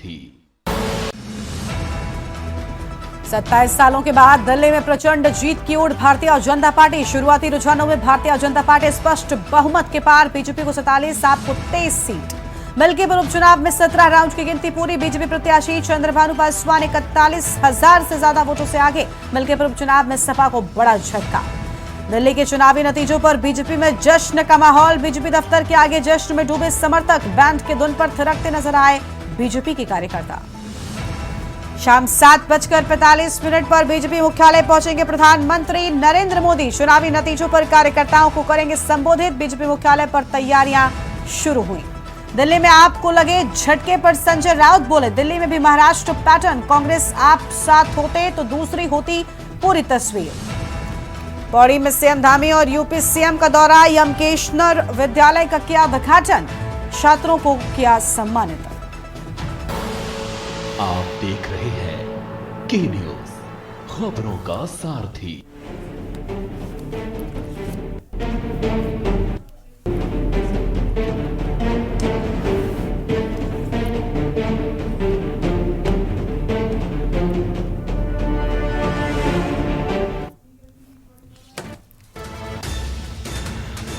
सारथी। 27 सालों के बाद दिल्ली में प्रचंड जीत की ओर भारतीय जनता पार्टी। शुरुआती रुझानों में भारतीय जनता पार्टी स्पष्ट बहुमत के पार। बीजेपी को 47, आप को 23 सीट। मिल्कीपुर उपचुनाव में 17 राउंड की गिनती पूरी। बीजेपी प्रत्याशी चंद्रभानु पासवान 41,000 से ज्यादा वोटों से आगे। मिल्कीपुर उपचुनाव में सपा को बड़ा झटका। दिल्ली के चुनावी नतीजों पर बीजेपी में जश्न का माहौल। बीजेपी दफ्तर के आगे जश्न में डूबे समर्थक। बैंड के धुन पर थिरकते नजर आए बीजेपी के कार्यकर्ता। शाम 7:45 पर बीजेपी मुख्यालय पहुंचेंगे प्रधानमंत्री नरेंद्र मोदी। चुनावी नतीजों पर कार्यकर्ताओं को करेंगे संबोधित। बीजेपी मुख्यालय पर तैयारियां शुरू हुई। दिल्ली में आपको लगे झटके पर संजय राउत बोले, दिल्ली में भी महाराष्ट्र पैटर्न। कांग्रेस आप साथ होते तो दूसरी होती पूरी तस्वीर। पौड़ी में सीएम धामी और यूपी सीएम का दौरा। यमकेश्वर विद्यालय का किया उद्घाटन। छात्रों को किया सम्मानित। आप देख रहे हैं के न्यूज, खबरों का सारथी।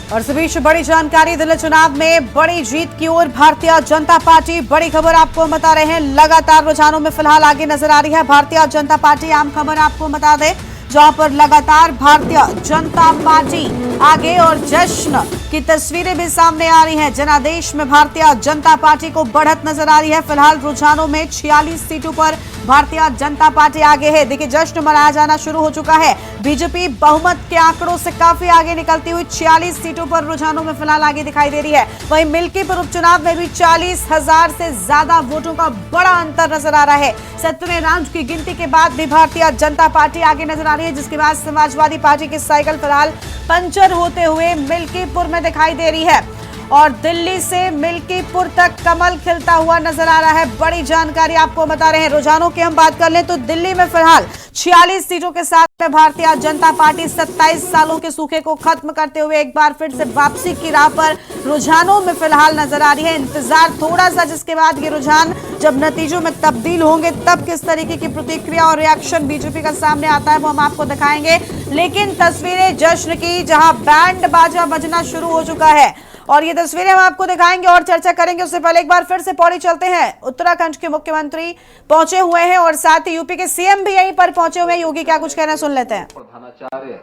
और इस बीच बड़ी जानकारी। दिल्ली चुनाव में बड़ी जीत की ओर भारतीय जनता पार्टी। बड़ी खबर आपको हम बता रहे हैं। लगातार रुझानों में फिलहाल आगे नजर आ रही है भारतीय जनता पार्टी। आम खबर आपको बता दें, जहां पर लगातार भारतीय जनता पार्टी आगे और जश्न की तस्वीरें भी सामने आ रही हैं। जनादेश में भारतीय जनता पार्टी को बढ़त नजर आ रही है। फिलहाल रुझानों में 46 सीटों पर भारतीय जनता पार्टी आगे है। देखिए, जश्न मनाया जाना शुरू हो चुका है। बीजेपी बहुमत के आंकड़ों से काफी आगे निकलती हुई 46 सीटों पर रुझानों में फिलहाल आगे दिखाई दे रही है। वहीं मिल्कीपुर उपचुनाव में भी 40,000 से ज्यादा वोटों का बड़ा अंतर नजर आ रहा है। 17 राउंड की गिनती के बाद भी भारतीय जनता पार्टी आगे नजर आ रही है, जिसके बाद समाजवादी पार्टी की साइकिल फिलहाल पंचर होते हुए मिल्कीपुर में दिखाई दे रही है। और दिल्ली से मिल्कीपुर तक कमल खिलता हुआ नजर आ रहा है। बड़ी जानकारी आपको बता रहे हैं। रुझानों की हम बात कर लें तो दिल्ली में फिलहाल 46 सीटों के साथ में भारतीय जनता पार्टी 27 सालों के सूखे को खत्म करते हुए एक बार फिर से वापसी की राह पर रुझानों में फिलहाल नजर आ रही है। इंतजार थोड़ा सा, जिसके बाद ये रुझान जब नतीजों में तब्दील होंगे तब किस तरीके की प्रतिक्रिया और रिएक्शन बीजेपी का सामने आता है वो हम आपको दिखाएंगे। लेकिन तस्वीरें जश्न की, जहां बैंड बाजा बजना शुरू हो चुका है और ये तस्वीरें हम आपको दिखाएंगे और चर्चा करेंगे। उससे पहले एक बार फिर से पौड़ी चलते हैं। उत्तराखंड के मुख्यमंत्री पहुंचे हुए हैं और साथ ही यूपी के सीएम भी यहीं पर पहुंचे हुए हैं। योगी क्या कुछ कहना सुन लेते हैं। प्रधानाचार्य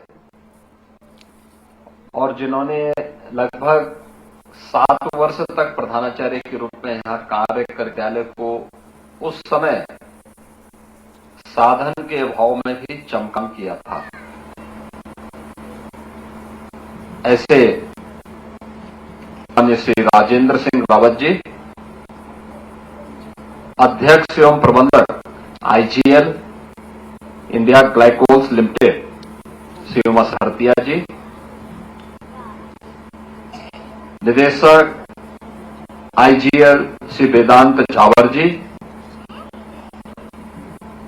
और जिन्होंने लगभग 7 वर्ष तक प्रधानाचार्य के रूप में यहाँ कार्य कर विद्यालय को उस समय साधन के अभाव में भी चमकम किया था, ऐसे माननीय श्री राजेंद्र सिंह रावत जी, अध्यक्ष एवं प्रबंधक IGL India glycols limited Shri Uma Saharatia ji, निदेशक आईजीएल श्री वेदांत झावर जी,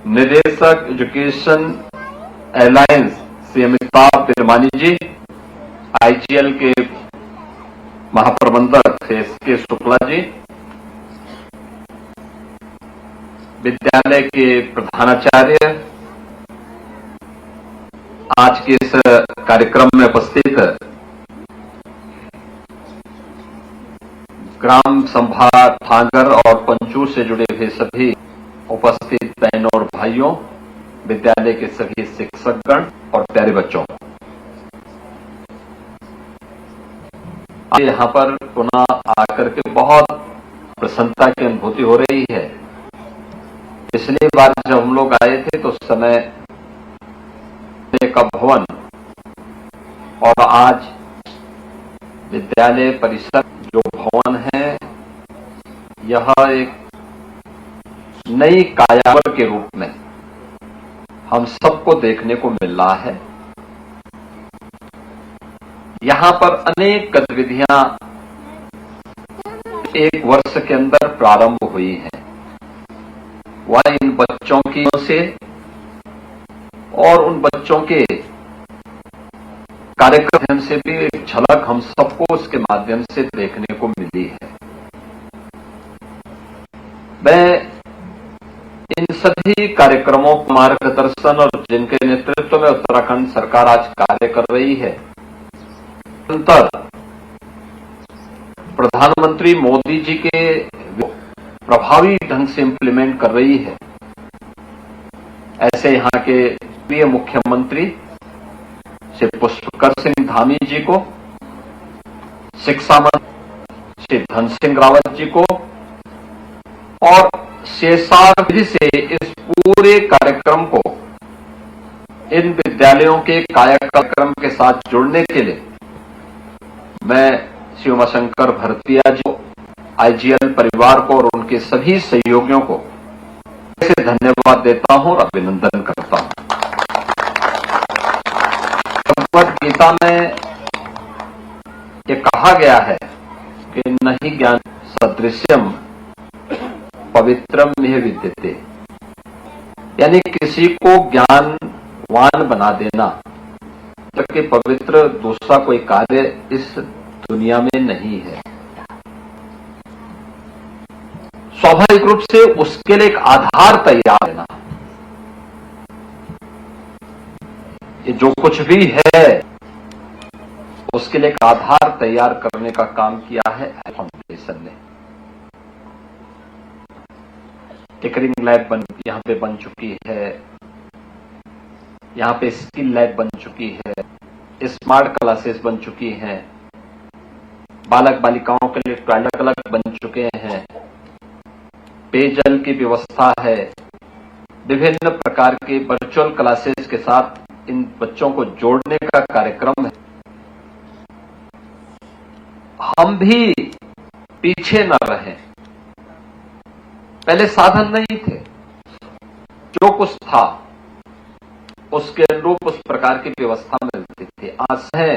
निदेशक education alliance Shri Amitabh Tirmani ji, IGL के महाप्रबंधक एसके शुक्ला जी, विद्यालय के प्रधानाचार्य, आज के इस कार्यक्रम में उपस्थित ग्राम सभा ठागर और पंचूर से जुड़े हुए सभी उपस्थित बहनों और भाइयों, विद्यालय के सभी शिक्षकगण और प्यारे बच्चों, यहाँ पर पुनः आकर के बहुत प्रसन्नता की अनुभूति हो रही है। पिछली बार जब हम लोग आए थे तो उस समय का भवन और आज विद्यालय परिसर जो भवन है, यह एक नई कायावर के रूप में हम सबको देखने को मिल रहा है। यहां पर अनेक गतिविधियां एक वर्ष के अंदर प्रारंभ हुई हैं। वह इन बच्चों की से और उन बच्चों के कार्यक्रम से भी एक झलक हम सबको उसके माध्यम से देखने को मिली है। मैं सभी कार्यक्रमों का मार्गदर्शन और जिनके नेतृत्व में उत्तराखंड सरकार आज कार्य कर रही है, निरंतर प्रधानमंत्री मोदी जी के प्रभावी ढंग से इंप्लीमेंट कर रही है। ऐसे यहां के प्रिय मुख्यमंत्री श्री पुष्कर सिंह धामी जी को, शिक्षा मंत्री श्री धन सिंह रावत जी को और शेषार विधि से इस पूरे कार्यक्रम को इन विद्यालयों के कार्यक्रम के साथ जुड़ने के लिए मैं श्री उमाशंकर भरतिया जी को, आईजीएल परिवार को और उनके सभी सहयोगियों को से धन्यवाद देता हूं और अभिनंदन करता हूं। भगवद गीता में ये कहा गया है कि नहीं ज्ञान सदृश्यम पवित्रम यह विद्यते, यानी किसी को ज्ञानवान बना देना कि पवित्र दूसरा कोई कार्य इस दुनिया में नहीं है। स्वाभाविक रूप से उसके लिए एक आधार तैयार करना, ये जो कुछ भी है उसके लिए एक आधार तैयार करने का काम किया है फाउंडेशन ने। टिकरिंग लैब यहां पे बन चुकी है, यहां पे स्किल लैब बन चुकी है, स्मार्ट क्लासेस बन चुकी हैं, बालक बालिकाओं के लिए टॉयलेट अलग बन चुके हैं, पेयजल की व्यवस्था है, विभिन्न प्रकार के वर्चुअल क्लासेस के साथ इन बच्चों को जोड़ने का कार्यक्रम है। हम भी पीछे न रहें। पहले साधन नहीं थे, जो कुछ था उसके अनुरूप उस प्रकार की व्यवस्था मिलती थी। आज है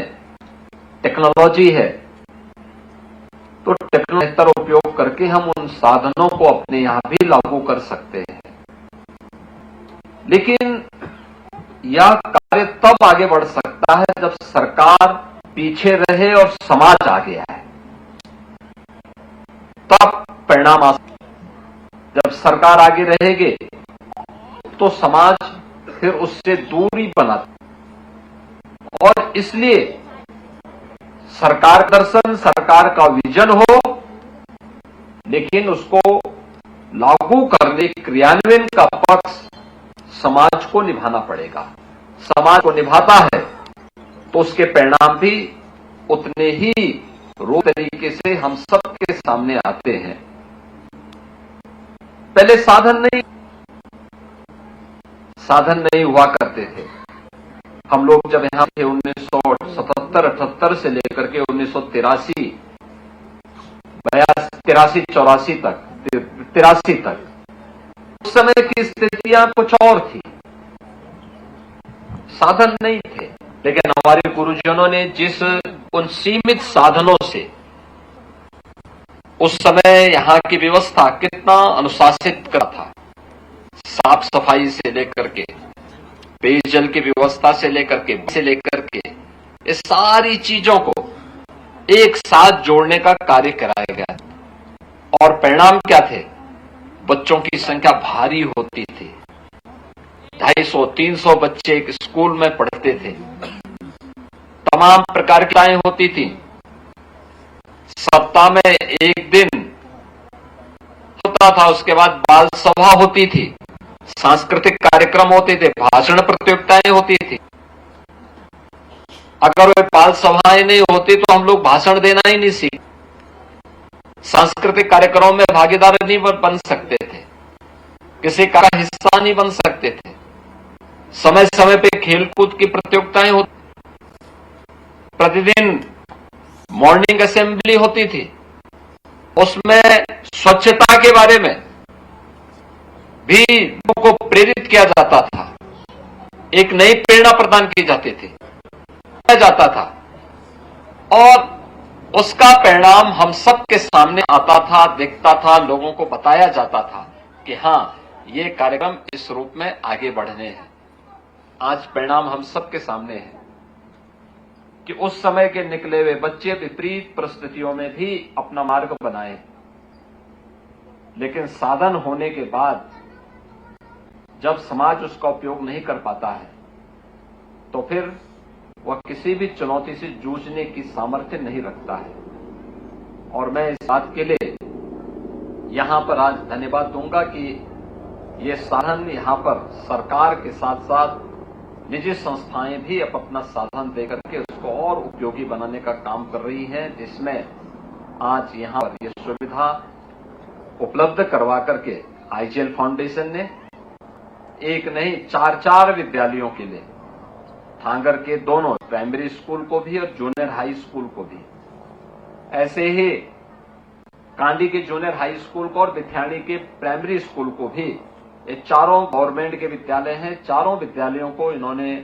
टेक्नोलॉजी है, तो टेक्नोलॉजी का उपयोग करके हम उन साधनों को अपने यहां भी लागू कर सकते हैं। लेकिन यह कार्य तब आगे बढ़ सकता है जब सरकार पीछे रहे और समाज आगे आए, तब परिणाम आ। जब सरकार आगे रहेगी तो समाज फिर उससे दूरी बनाता, और इसलिए सरकार दर्शन, सरकार का विजन हो, लेकिन उसको लागू करने, क्रियान्वयन का पक्ष समाज को निभाना पड़ेगा। समाज को निभाता है तो उसके परिणाम भी उतने ही रोचक तरीके से हम सबके सामने आते हैं। पहले साधन नहीं हुआ करते थे। हम लोग जब यहां थे 1977-78 से लेकर के 1983, 83-84 तक, उस समय की स्थितियां कुछ और थी, साधन नहीं थे। लेकिन हमारे गुरुजनों ने जिस उन सीमित साधनों से उस समय यहां की व्यवस्था कितना अनुशासित करा था, साफ सफाई से लेकर के, पेयजल की व्यवस्था से लेकर के इस सारी चीजों को एक साथ जोड़ने का कार्य कराया गया। और परिणाम क्या थे? बच्चों की संख्या भारी होती थी। 250-300 बच्चे एक स्कूल में पढ़ते थे। तमाम प्रकार की क्लासें होती थी। सप्ताह में एक दिन होता था, उसके बाद बाल सभा होती थी, सांस्कृतिक कार्यक्रम होते थे, भाषण प्रतियोगिताएं होती थी। अगर वे बाल सभाएं नहीं होती तो हम लोग भाषण देना ही नहीं सीख, सांस्कृतिक कार्यक्रमों में भागीदार नहीं बन सकते थे, किसी का हिस्सा नहीं बन सकते थे। समय समय पे खेलकूद की प्रतियोगिताएं होती, प्रतिदिन मॉर्निंग असेंबली होती थी, उसमें स्वच्छता के बारे में भी लोगों को प्रेरित किया जाता था, एक नई प्रेरणा प्रदान की जाती थी, जाता था, और उसका परिणाम हम सबके सामने आता था, दिखता था, लोगों को बताया जाता था कि हां, ये कार्यक्रम इस रूप में आगे बढ़ने हैं। आज परिणाम हम सबके सामने है कि उस समय के निकले हुए बच्चे विपरीत परिस्थितियों में भी अपना मार्ग बनाए, लेकिन साधन होने के बाद जब समाज उसका उपयोग नहीं कर पाता है तो फिर वह किसी भी चुनौती से जूझने की सामर्थ्य नहीं रखता है। और मैं इस बात के लिए यहां पर आज धन्यवाद दूंगा कि ये साधन यहां पर सरकार के साथ साथ निजी संस्थाएं भी अपना साधन देकर के उसको और उपयोगी बनाने का काम कर रही हैं, जिसमें आज यहां पर यह सुविधा उपलब्ध करवा करके आईजीएल फाउंडेशन ने एक नहीं 4 विद्यालयों के लिए, थांगर के दोनों प्राइमरी स्कूल को भी और जूनियर हाई स्कूल को भी, ऐसे ही कांडी के जूनियर हाई स्कूल को और बिथाणी के प्राइमरी स्कूल को भी, ये चारों गवर्नमेंट के विद्यालय हैं, चारों विद्यालयों को इन्होंने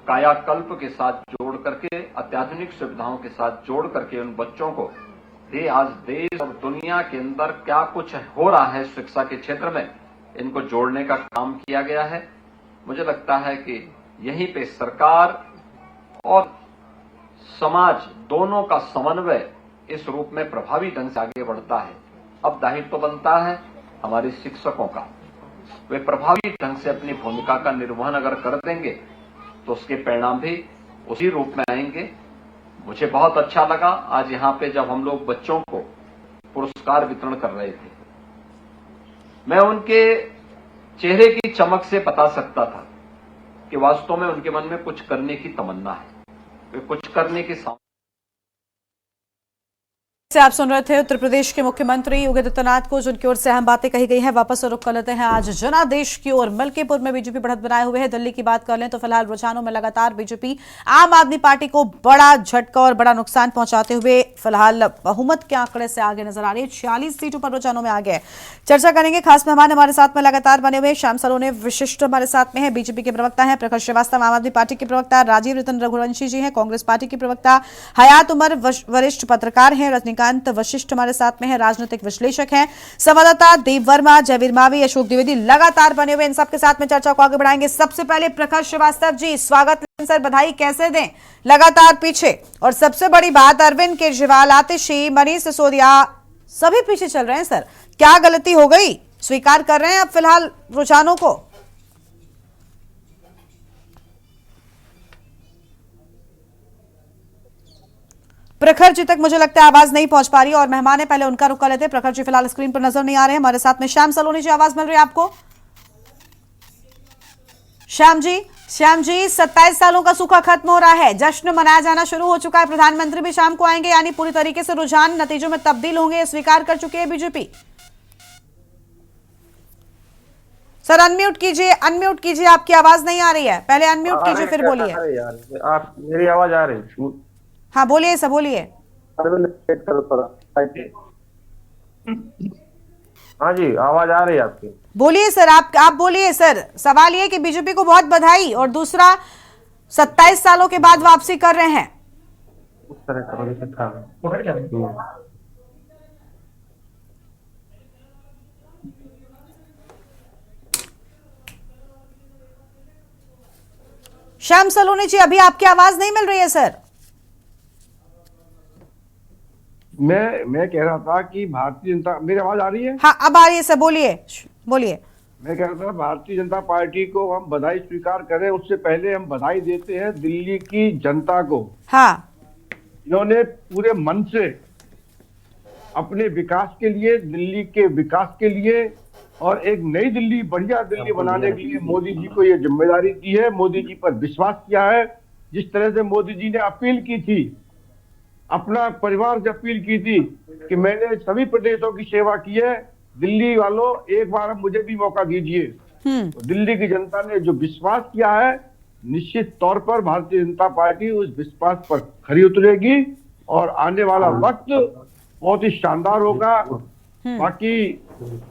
कायाकल्प के साथ जोड़ करके, अत्याधुनिक सुविधाओं के साथ जोड़ करके उन बच्चों को भी आज देश और दुनिया के अंदर क्या कुछ हो रहा है शिक्षा के क्षेत्र में, इनको जोड़ने का काम किया गया है। मुझे लगता है कि यहीं पे सरकार और समाज दोनों का समन्वय इस रूप में प्रभावी ढंग से आगे बढ़ता है। अब दायित्व तो बनता है हमारे शिक्षकों का, वे प्रभावी ढंग से अपनी भूमिका का निर्वहन अगर कर देंगे तो उसके परिणाम भी उसी रूप में आएंगे। मुझे बहुत अच्छा लगा आज यहां पे जब हम लोग बच्चों को पुरस्कार वितरण कर रहे थे, मैं उनके चेहरे की चमक से बता सकता था कि वास्तव में उनके मन में कुछ करने की तमन्ना है, वे कुछ करने की से आप सुन रहे थे उत्तर प्रदेश के मुख्यमंत्री योगी आदित्यनाथ को, जिनकी ओर से अहम बातें कही गई हैं। वापस रुख कर लेते हैं आज जनादेश की ओर। मलकीपुर में बीजेपी बढ़त बनाए हुए है। दिल्ली की बात कर लें तो फिलहाल रुझानों में लगातार बीजेपी आम आदमी पार्टी को बड़ा झटका और बड़ा नुकसान पहुंचाते हुए फिलहाल बहुमत के आंकड़े से आगे नजर आ रही है। 46 सीटों पर रुझानों में आगे। चर्चा करेंगे, खास मेहमान हमारे साथ में लगातार बने हुए श्याम सलोने विशिष्ट हमारे साथ में है, बीजेपी के प्रवक्ता है। प्रखर श्रीवास्तव आम आदमी पार्टी के प्रवक्ता, राजीव रतन रघुवंशी जी हैं कांग्रेस पार्टी के प्रवक्ता, हयात उमर वरिष्ठ पत्रकार हैं, रजनीकांत वशिष्ठ हमारे साथ में है, राजनीतिक विश्लेषक हैं, संवाददाता देव वर्मा, जयवीर मावी, अशोक द्विवेदी लगातार बने हुए। इन सबके साथ में चर्चा को आगे बढ़ाएंगे। सबसे पहले प्रखर श्रीवास्तव जी, स्वागत सर, बधाई कैसे दें, लगातार पीछे। और सबसे बड़ी बात, अरविंद केजरीवाल, आतिशी, मनीष सिसोदिया सभी पीछे चल रहे हैं। सर क्या गलती हो गई, स्वीकार कर रहे हैं अब फिलहाल रुझानों को? प्रखर जी तक मुझे लगता है आवाज नहीं पहुंच पा रही और मेहमान है, पहले उनका रुख कर लेते हैं। प्रखर जी फिलहाल स्क्रीन पर नजर नहीं आ रहे हैं। हमारे साथ में श्याम सलोनी जी, आवाज मिल रही है आपको? श्याम जी 27 सालों का सूखा खत्म हो रहा है, जश्न मनाया जाना शुरू हो चुका है। प्रधानमंत्री भी शाम को आएंगे, यानी पूरी तरीके से रुझान नतीजों में तब्दील होंगे, स्वीकार कर चुकी है बीजेपी। सर अनम्यूट कीजिए, आपकी आवाज नहीं आ रही है, पहले अनम्यूट कीजिए फिर बोलिए। आप मेरी आवाज आ रही? हाँ बोलिए सर, बोलिए। हाँ जी, आवाज आ रही है आपकी? बोलिए सर, आप बोलिए सर। सवाल ये कि बीजेपी को बहुत बधाई, और दूसरा 27 सालों के बाद वापसी कर रहे हैं। उस तरह का श्याम सलोनी जी, अभी आपकी आवाज नहीं मिल रही है सर। मैं कह रहा था कि भारतीय जनता, मेरी आवाज आ रही है? हाँ अब आ रही है सर, बोलिए। मैं कह रहा था भारतीय जनता पार्टी को हम बधाई स्वीकार करें, उससे पहले हम बधाई देते हैं दिल्ली की जनता को। हाँ, इन्होंने पूरे मन से अपने विकास के लिए, दिल्ली के विकास के लिए और एक नई दिल्ली, बढ़िया दिल्ली बनाने के लिए मोदी जी को ये जिम्मेदारी दी है, मोदी जी पर विश्वास किया है। जिस तरह से मोदी जी ने अपील की थी, अपना परिवार से अपील की थी कि मैंने सभी प्रदेशों की सेवा की है, दिल्ली वालों एक बार अब मुझे भी मौका दीजिए। तो दिल्ली की जनता ने जो विश्वास किया है, निश्चित तौर पर भारतीय जनता पार्टी उस विश्वास पर खरी उतरेगी और आने वाला वक्त बहुत ही शानदार होगा। बाकी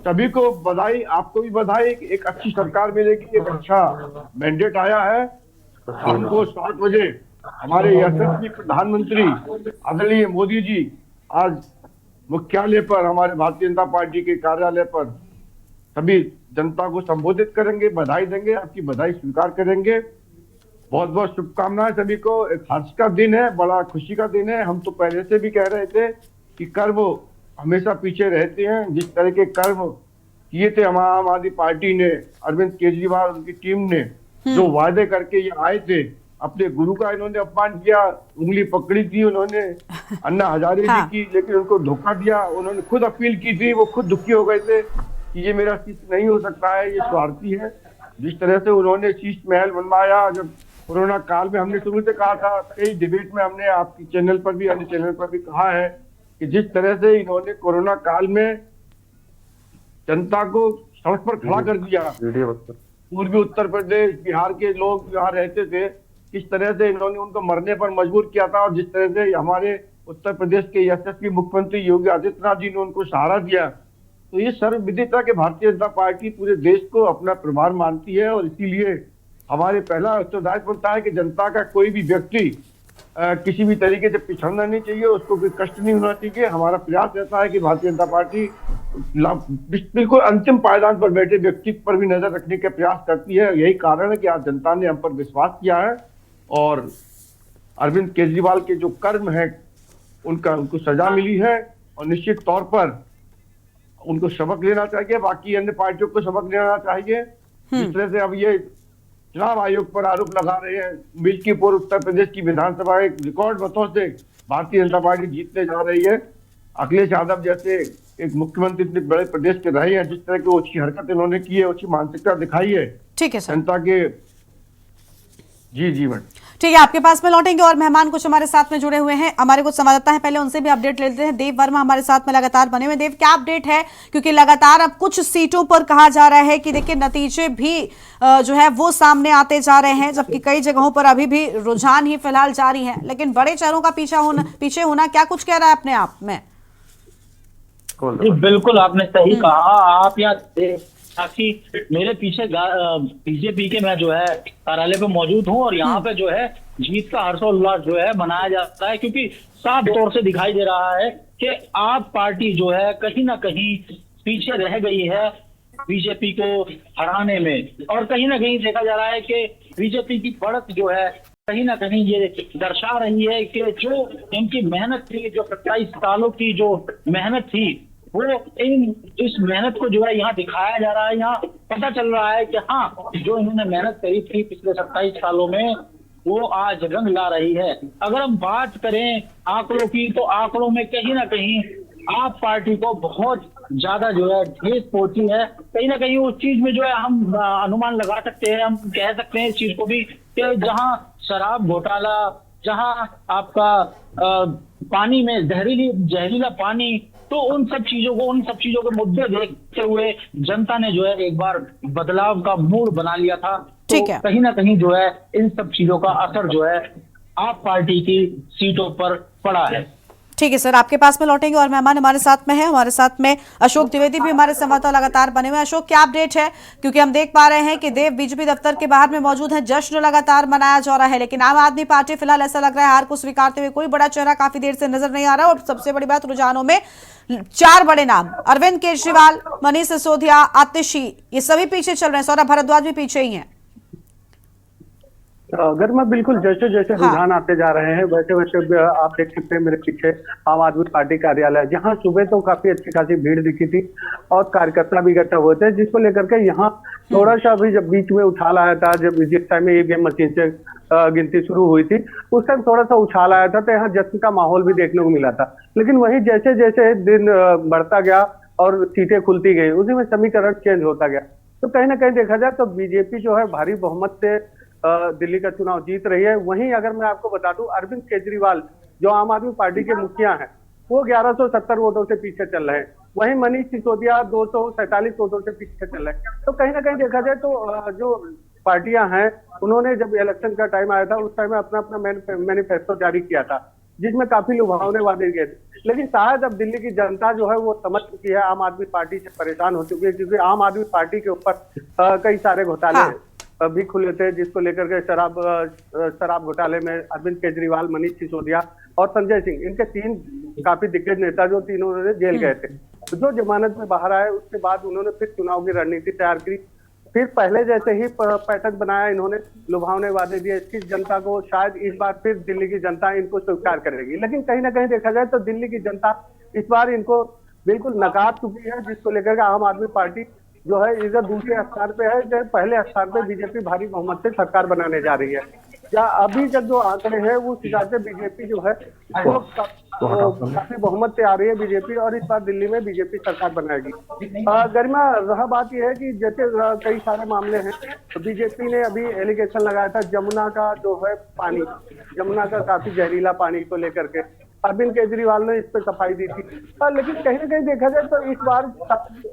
सभी को बधाई, आपको भी बधाई, एक अच्छी सरकार मिलेगी, एक अच्छा मैंडेट आया है। शाम को 7 बजे हमारे यशस्वी प्रधानमंत्री आदरणीय मोदी जी आज मुख्यालय पर, हमारे भारतीय जनता पार्टी के कार्यालय पर सभी जनता को संबोधित करेंगे, बधाई देंगे, आपकी बधाई स्वीकार करेंगे। बहुत बहुत शुभकामनाएं सभी को। एक हर्ष का दिन है, बड़ा खुशी का दिन है। हम तो पहले से भी कह रहे थे कि कर्म हमेशा पीछे रहते हैं, जिस तरह के कर्म किए थे हम आम आदमी पार्टी ने, अरविंद केजरीवाल उनकी टीम ने जो वादे करके ये आए थे, अपने गुरु का इन्होंने अपमान किया, उंगली पकड़ी थी उन्होंने अन्ना हजारे जी की, लेकिन उनको धोखा दिया। उन्होंने खुद अपील की थी, वो खुद दुखी हो गए थे कि ये मेरा शिष्य नहीं हो सकता है, ये स्वार्थी है। जिस तरह से उन्होंने शीश महल बनवाया, जब कोरोना काल में हमने शुरू से कहा था, कई डिबेट में हमने आपके चैनल पर भी, अन्य चैनल पर भी कहा है कि जिस तरह से इन्होंने कोरोना काल में जनता को सड़क पर खड़ा कर दिया, पूर्वी उत्तर प्रदेश बिहार के लोग यहाँ रहते थे, किस तरह से इन्होंने उनको मरने पर मजबूर किया था, और जिस तरह से हमारे उत्तर प्रदेश के यशस्वी मुख्यमंत्री योगी आदित्यनाथ जी ने उनको सहारा दिया, तो ये सर्वविदिता के भारतीय जनता पार्टी पूरे देश को अपना प्रभार मानती है। और इसीलिए हमारे पहला उत्तरदायित्व बनता है कि जनता का कोई भी व्यक्ति किसी भी तरीके से पिछड़ना नहीं चाहिए, उसको कोई कष्ट नहीं होना चाहिए। हमारा प्रयास रहता है कि भारतीय जनता पार्टी बिल्कुल अंतिम पायदान पर बैठे व्यक्ति पर भी नजर रखने के प्रयास करती है। यही कारण है कि आज जनता ने हम पर विश्वास किया है, और अरविंद केजरीवाल के जो कर्म है उनको सजा मिली है, और निश्चित तौर पर उनको सबक लेना चाहिए, बाकी अन्य पार्टियों को सबक लेना चाहिए। जिस तरह से अब ये चुनाव आयोग पर आरोप लगा रहे हैं, मिल्कीपुर उत्तर प्रदेश की विधानसभा एक रिकॉर्ड मतों से भारतीय जनता पार्टी जीतने जा रही है। अखिलेश यादव जैसे एक मुख्यमंत्री इतने बड़े प्रदेश के रहे हैं, जिस तरह की अच्छी हरकत इन्होंने की है, अच्छी मानसिकता दिखाई है, ठीक है सर, जनता के। जी मैडम, ठीक है, आपके पास में लौटेंगे। और मेहमान कुछ हमारे साथ में जुड़े हुए हैं, हमारे कुछ संवाददाता हैं, पहले उनसे भी अपडेट लेते हैं। देव वर्मा हमारे साथ में लगातार बने हुए। देव, क्या अपडेट है? क्योंकि लगातार अब कुछ सीटों पर कहा जा रहा है कि देखिए नतीजे भी जो है वो सामने आते जा रहे हैं, जबकि कई जगहों पर अभी भी रुझान ही फिलहाल जारी है, लेकिन बड़े चेहरों का पीछे होना क्या कुछ कह रहा है अपने आप में? बिल्कुल आपने सही कहा। आप यहाँ काफी मेरे पीछे बीजेपी के मैं जो है कार्यालय पे मौजूद हूँ, और यहाँ पे जो है जीत का हर्षोल्लास जो है मनाया जाता है, क्योंकि साफ तौर से दिखाई दे रहा है कि आप पार्टी जो है कहीं ना कहीं पीछे रह गई है बीजेपी को हराने में। और कहीं ना कहीं देखा जा रहा है कि बीजेपी की बढ़त जो है कहीं ना कहीं ये दर्शा रही है कि जो इनकी मेहनत थी, जो 27 सालों की जो मेहनत थी, वो इस मेहनत को जो है यहाँ दिखाया जा रहा है। यहाँ पता चल रहा है कि हाँ, जो इन्होंने मेहनत करी थी पिछले 27 सालों में, वो आज रंग ला रही है। अगर हम बात करें आंकड़ों की, तो आंकड़ों में कहीं ना कहीं आप पार्टी को बहुत ज्यादा जो है ठेस पहुंची है। कहीं ना कहीं उस चीज में जो है हम अनुमान लगा सकते हैं, हम कह सकते हैं इस चीज को भी कि जहां शराब घोटाला, जहां आपका पानी में जहरीला पानी, तो उन सब चीजों के मुद्दे देखते हुए जनता ने जो है एक बार बदलाव का मूड बना लिया था। तो कहीं ना कहीं जो है इन सब चीजों का असर जो है आप पार्टी की सीटों पर पड़ा है। ठीक है सर, आपके पास में लौटेंगे। और मेहमान हमारे साथ में है, हमारे साथ में अशोक द्विवेदी भी हमारे संवाददाता लगातार बने हुए हैं। अशोक, क्या अपडेट है? क्योंकि हम देख पा रहे हैं कि देव बीजेपी दफ्तर के बाहर में मौजूद हैं, जश्न लगातार मनाया जा रहा है, लेकिन आम आदमी पार्टी फिलहाल ऐसा लग रहा है हार को स्वीकारते हुए कोई बड़ा चेहरा काफी देर से नजर नहीं आ रहा। और सबसे बड़ी बात, रुझानों में 4 बड़े नाम, अरविंद केजरीवाल, मनीष सिसोदिया, आतिशी, ये सभी पीछे चल रहे हैं, सौरभ भारद्वाज भी पीछे ही है। अगर मैं बिल्कुल जैसे जैसे रुझान आते जा रहे हैं, वैसे वैसे आप देख सकते हैं मेरे पीछे आम आदमी पार्टी कार्यालय, जहां सुबह तो काफी अच्छी खासी भीड़ दिखी थी और कार्यकर्ता भी इकट्ठा हुए थे, जिसको लेकर के यहाँ थोड़ा सा भी जब बीच में उछाल आया था, जब जिस टाइम में ईवीएम मशीन से गिनती शुरू हुई थी, उस टाइम थोड़ा सा उछाल आया था, तो यहाँ जश्न का माहौल भी देखने को मिला था। लेकिन वही जैसे जैसे दिन बढ़ता गया और सीटें खुलती गई, उसी में समीकरण चेंज होता गया। तो कहीं ना कहीं देखा जाए तो बीजेपी जो है भारी बहुमत से दिल्ली का चुनाव जीत रही है। वहीं अगर मैं आपको बता दूं, अरविंद केजरीवाल जो आम आदमी पार्टी के मुखिया हैं, वो 1170 वोटों से पीछे चल रहे हैं। वहीं मनीष सिसोदिया 247 वोटों से पीछे चल रहे हैं। तो कहीं ना कहीं देखा जाए तो जो पार्टियां हैं, उन्होंने जब इलेक्शन का टाइम आया था, उस टाइम में अपना मैनिफेस्टो जारी किया था, जिसमें काफी लुभावने वादे किए थे। लेकिन शायद अब दिल्ली की जनता जो है वो समझ चुकी है, आम आदमी पार्टी से परेशान हो चुकी है, क्योंकि आम आदमी पार्टी के ऊपर कई सारे घोटाले भी खुले थे, जिसको लेकर के शराब घोटाले में अरविंद केजरीवाल, मनीष सिसोदिया और संजय सिंह, इनके 3 काफी दिग्गज नेता जो तीनों जेल गए थे, जो जमानत में बाहर आए, उसके बाद उन्होंने फिर चुनाव की रणनीति तैयार की। फिर पहले जैसे ही पैटर्न बनाया इन्होंने, लुभावने वादे दिए इस जनता को। शायद इस बार फिर दिल्ली की जनता इनको स्वीकार करेगी, लेकिन कहीं ना कहीं देखा जाए तो दिल्ली की जनता इस बार इनको बिल्कुल नकार चुकी है, जिसको लेकर के आम आदमी पार्टी जो है इधर दूसरे स्थान पे है, जो पहले स्थान पे बीजेपी भारी बहुमत से सरकार बनाने जा रही है। या अभी तक जो आंकड़े हैं वो हिसाब से बीजेपी जो है वो काफी बहुमत से आ रही है बीजेपी, और इस बार दिल्ली में बीजेपी सरकार बनाएगी। गरिमा, रहा बात यह है कि जैसे कई सारे मामले हैं, तो बीजेपी ने अभी एलिगेशन लगाया था जमुना का जो है पानी, जमुना का काफी जहरीला पानी को लेकर के अरविंद केजरीवाल ने इस पर सफाई दी थी। लेकिन कहीं ना कहीं देखा जाए तो इस बार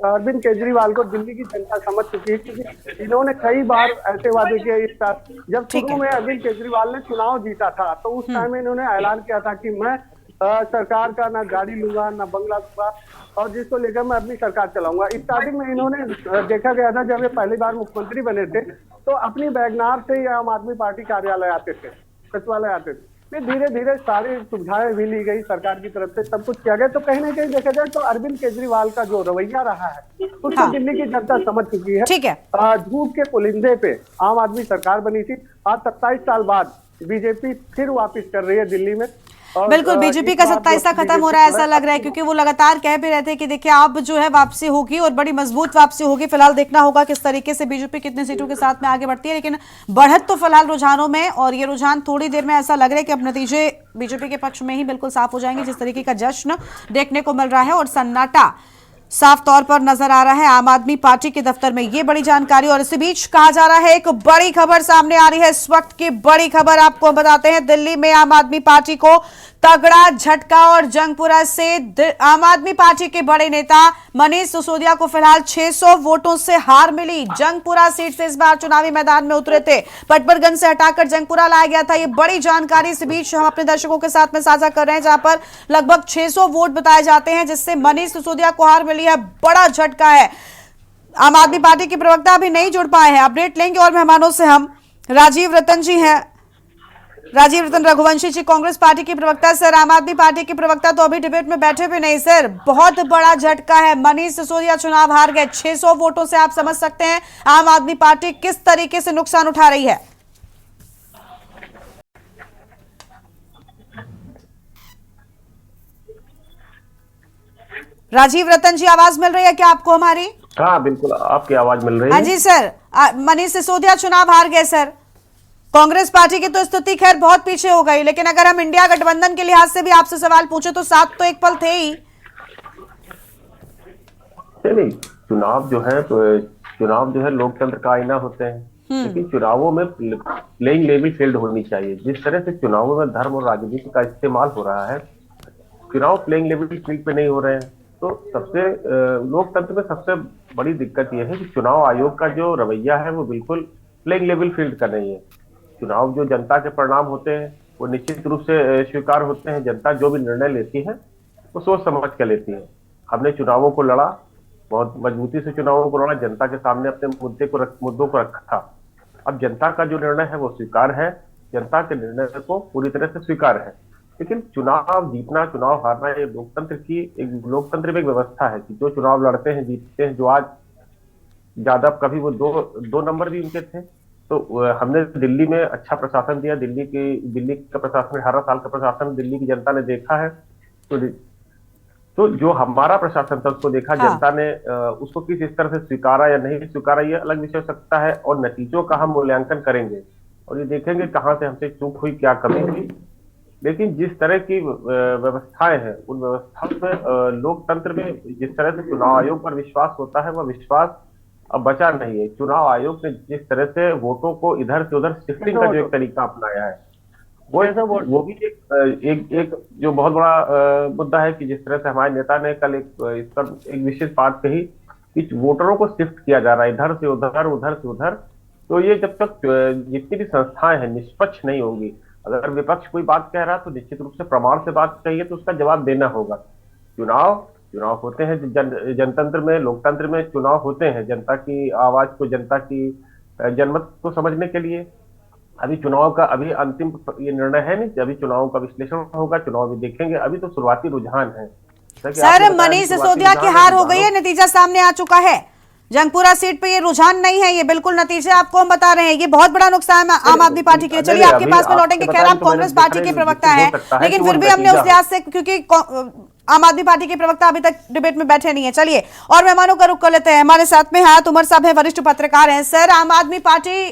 अरविंद केजरीवाल को दिल्ली की जनता समझ चुकी है, क्योंकि इन्होंने कई बार ऐसे वादे किए। इस साल जब शुरू में अरविंद केजरीवाल ने चुनाव जीता था तो उस टाइम इन्होंने ऐलान किया था कि मैं सरकार का ना गाड़ी लूंगा ना बंगला लूंगा, और जिसको लेकर मैं अपनी सरकार चलाऊंगा। स्टार्टिंग में इन्होंने देखा गया था जब ये पहली बार मुख्यमंत्री बने थे तो अपनी वैगनार से आम आदमी पार्टी कार्यालय आते थे, सचिवालय आते थे। फिर धीरे धीरे सारी सुविधाएं भी ली गई सरकार की तरफ से, सब कुछ किया गया। तो कहीं ना कहीं देखा जाए तो अरविंद केजरीवाल का जो रवैया रहा है उसको दिल्ली की जनता समझ चुकी है। ठीक है, झूठ के पुलिंदे पे आम आदमी सरकार बनी थी। आज 27 साल बाद बीजेपी फिर वापस कर रही है दिल्ली में। बिल्कुल, बीजेपी का 27वां खत्म हो रहा है ऐसा लग रहा है, क्योंकि वो लगातार कह भी रहे थे कि देखिए अब जो है वापसी होगी और बड़ी मजबूत वापसी होगी। फिलहाल देखना होगा किस तरीके से बीजेपी कितने सीटों के साथ में आगे बढ़ती है, लेकिन बढ़त तो फिलहाल रुझानों में, और ये रुझान थोड़ी देर में ऐसा लग रहा है कि अब नतीजे बीजेपी के पक्ष में ही बिल्कुल साफ हो जाएंगे। जिस तरीके का जश्न देखने को मिल रहा है और सन्नाटा साफ तौर पर नजर आ रहा है आम आदमी पार्टी के दफ्तर में, ये बड़ी जानकारी। और इसी बीच कहा जा रहा है एक बड़ी खबर सामने आ रही है इस वक्त की, बड़ी खबर आपको बताते हैं। दिल्ली में आम आदमी पार्टी को तगड़ा झटका, और जंगपुरा से आम आदमी पार्टी के बड़े नेता मनीष सिसोदिया को फिलहाल 600 वोटों से हार मिली। जंगपुरा सीट से इस बार चुनावी मैदान में उतरे थे, पटपरगंज से हटाकर जंगपुरा लाया गया था। ये बड़ी जानकारी इस बीच हम अपने दर्शकों के साथ में साझा कर रहे हैं, जहां पर लगभग 600 वोट बताए जाते हैं जिससे मनीष सिसोदिया को हार मिली है। बड़ा झटका है। आम आदमी पार्टी के प्रवक्ता अभी नहीं जुड़ पाए हैं, अपडेट लेंगे। और मेहमानों से हम राजीव रतन जी हैं, राजीव रतन रघुवंशी जी, कांग्रेस पार्टी के प्रवक्ता। सर, आम आदमी पार्टी के प्रवक्ता तो अभी डिबेट में बैठे भी नहीं। सर, बहुत बड़ा झटका है, मनीष सिसोदिया चुनाव हार गए 600 वोटों से। आप समझ सकते हैं आम आदमी पार्टी किस तरीके से नुकसान उठा रही है। राजीव रतन जी, आवाज मिल रही है क्या आपको हमारी? हाँ बिल्कुल, आपकी आवाज मिल रही है। हाँ जी सर, मनीष सिसोदिया चुनाव हार गए सर। कांग्रेस पार्टी की तो स्थिति खैर बहुत पीछे हो गई, लेकिन अगर हम इंडिया गठबंधन के लिहाज से भी आपसे सवाल पूछे तो 7 तो एक पल थे ही। नहीं, चुनाव जो है लोकतंत्र का आईना होते हैं, लेकिन चुनावों में प्लेइंग लेवल फील्ड होनी चाहिए। जिस तरह से चुनावों में धर्म और राजनीति का इस्तेमाल हो रहा है, चुनाव प्लेइंग लेवल फील्ड पे नहीं हो रहे हैं। तो सबसे लोकतंत्र में सबसे बड़ी दिक्कत यह है कि चुनाव आयोग का जो रवैया है वो बिल्कुल प्लेइंग लेवल फील्ड का नहीं है। चुनाव जो जनता के परिणाम होते हैं वो निश्चित रूप से स्वीकार होते हैं। जनता जो भी निर्णय लेती है वो सोच समझ कर लेती है। हमने चुनावों को लड़ा, बहुत मजबूती से चुनावों को लड़ा, जनता के सामने अपने मुद्दों को रखा था। अब जनता का जो निर्णय है वो स्वीकार है, जनता के निर्णय को पूरी तरह से स्वीकार है। लेकिन चुनाव जीतना, चुनाव हारना, ये लोकतंत्र में एक व्यवस्था है कि जो चुनाव लड़ते हैं जीतते हैं। जो आज यादव, कभी वो दो नंबर भी उनके थे, तो हमने दिल्ली में अच्छा प्रशासन दिया। दिल्ली का प्रशासन, 18 साल का प्रशासन दिल्ली की जनता ने देखा है। तो जो हमारा प्रशासन था उसको देखा जनता ने, उसको किस स्तर से स्वीकारा या नहीं स्वीकारा ये अलग विषय हो सकता है, और नतीजों का हम मूल्यांकन करेंगे और ये देखेंगे कहाँ से हमसे चूक हुई, क्या कमी हुई। लेकिन जिस तरह की व्यवस्थाएं हैं उन व्यवस्थाओं में, लोकतंत्र में जिस तरह से चुनाव आयोग पर विश्वास होता है वह विश्वास अब बचा नहीं है। चुनाव आयोग ने जिस तरह से वोटों को इधर से उधर शिफ्टिंग का जो एक तरीका अपनाया है वो भी एक जो बहुत बड़ा मुद्दा है कि जिस तरह से हमारे नेता ने कल इस पर एक विशेष बात कही कि वोटरों को शिफ्ट किया जा रहा है इधर से उधर, उधर से उधर। तो ये जब तक जितनी भी संस्थाएं हैं निष्पक्ष नहीं होंगी, अगर विपक्ष कोई बात कह रहा है तो निश्चित रूप से प्रमाण से बात कही है तो उसका जवाब देना होगा। चुनाव होते हैं जनतंत्र में, लोकतंत्र में चुनाव होते हैं जनता की आवाज को, जनता की जनमत को समझने के लिए। अभी चुनाव का अभी अंतिम ये निर्णय है नहीं, अभी चुनाव का विश्लेषण होगा, चुनाव भी देखेंगे। अभी तो शुरुआती रुझान है। सर, मनीष सिसोदिया की हार हो गई है, नतीजा सामने आ चुका है। जंगपुरा सीट पे ये रुझान नहीं है, ये बिल्कुल नतीजे आपको हम बता रहे हैं। ये बहुत बड़ा नुकसान है आम आदमी पार्टी के लिए। चलिए आपके पास में लौटेंगे, खैर आप कांग्रेस पार्टी के प्रवक्ता हैं, लेकिन फिर भी हमने उस लिहाज से, क्योंकि आम आदमी पार्टी के प्रवक्ता अभी तक डिबेट में बैठे नहीं है। चलिए और मेहमानों का रुख कर लेते हैं। हमारे साथ में हयात उमर साहब है, वरिष्ठ पत्रकार हैं। सर, आम आदमी पार्टी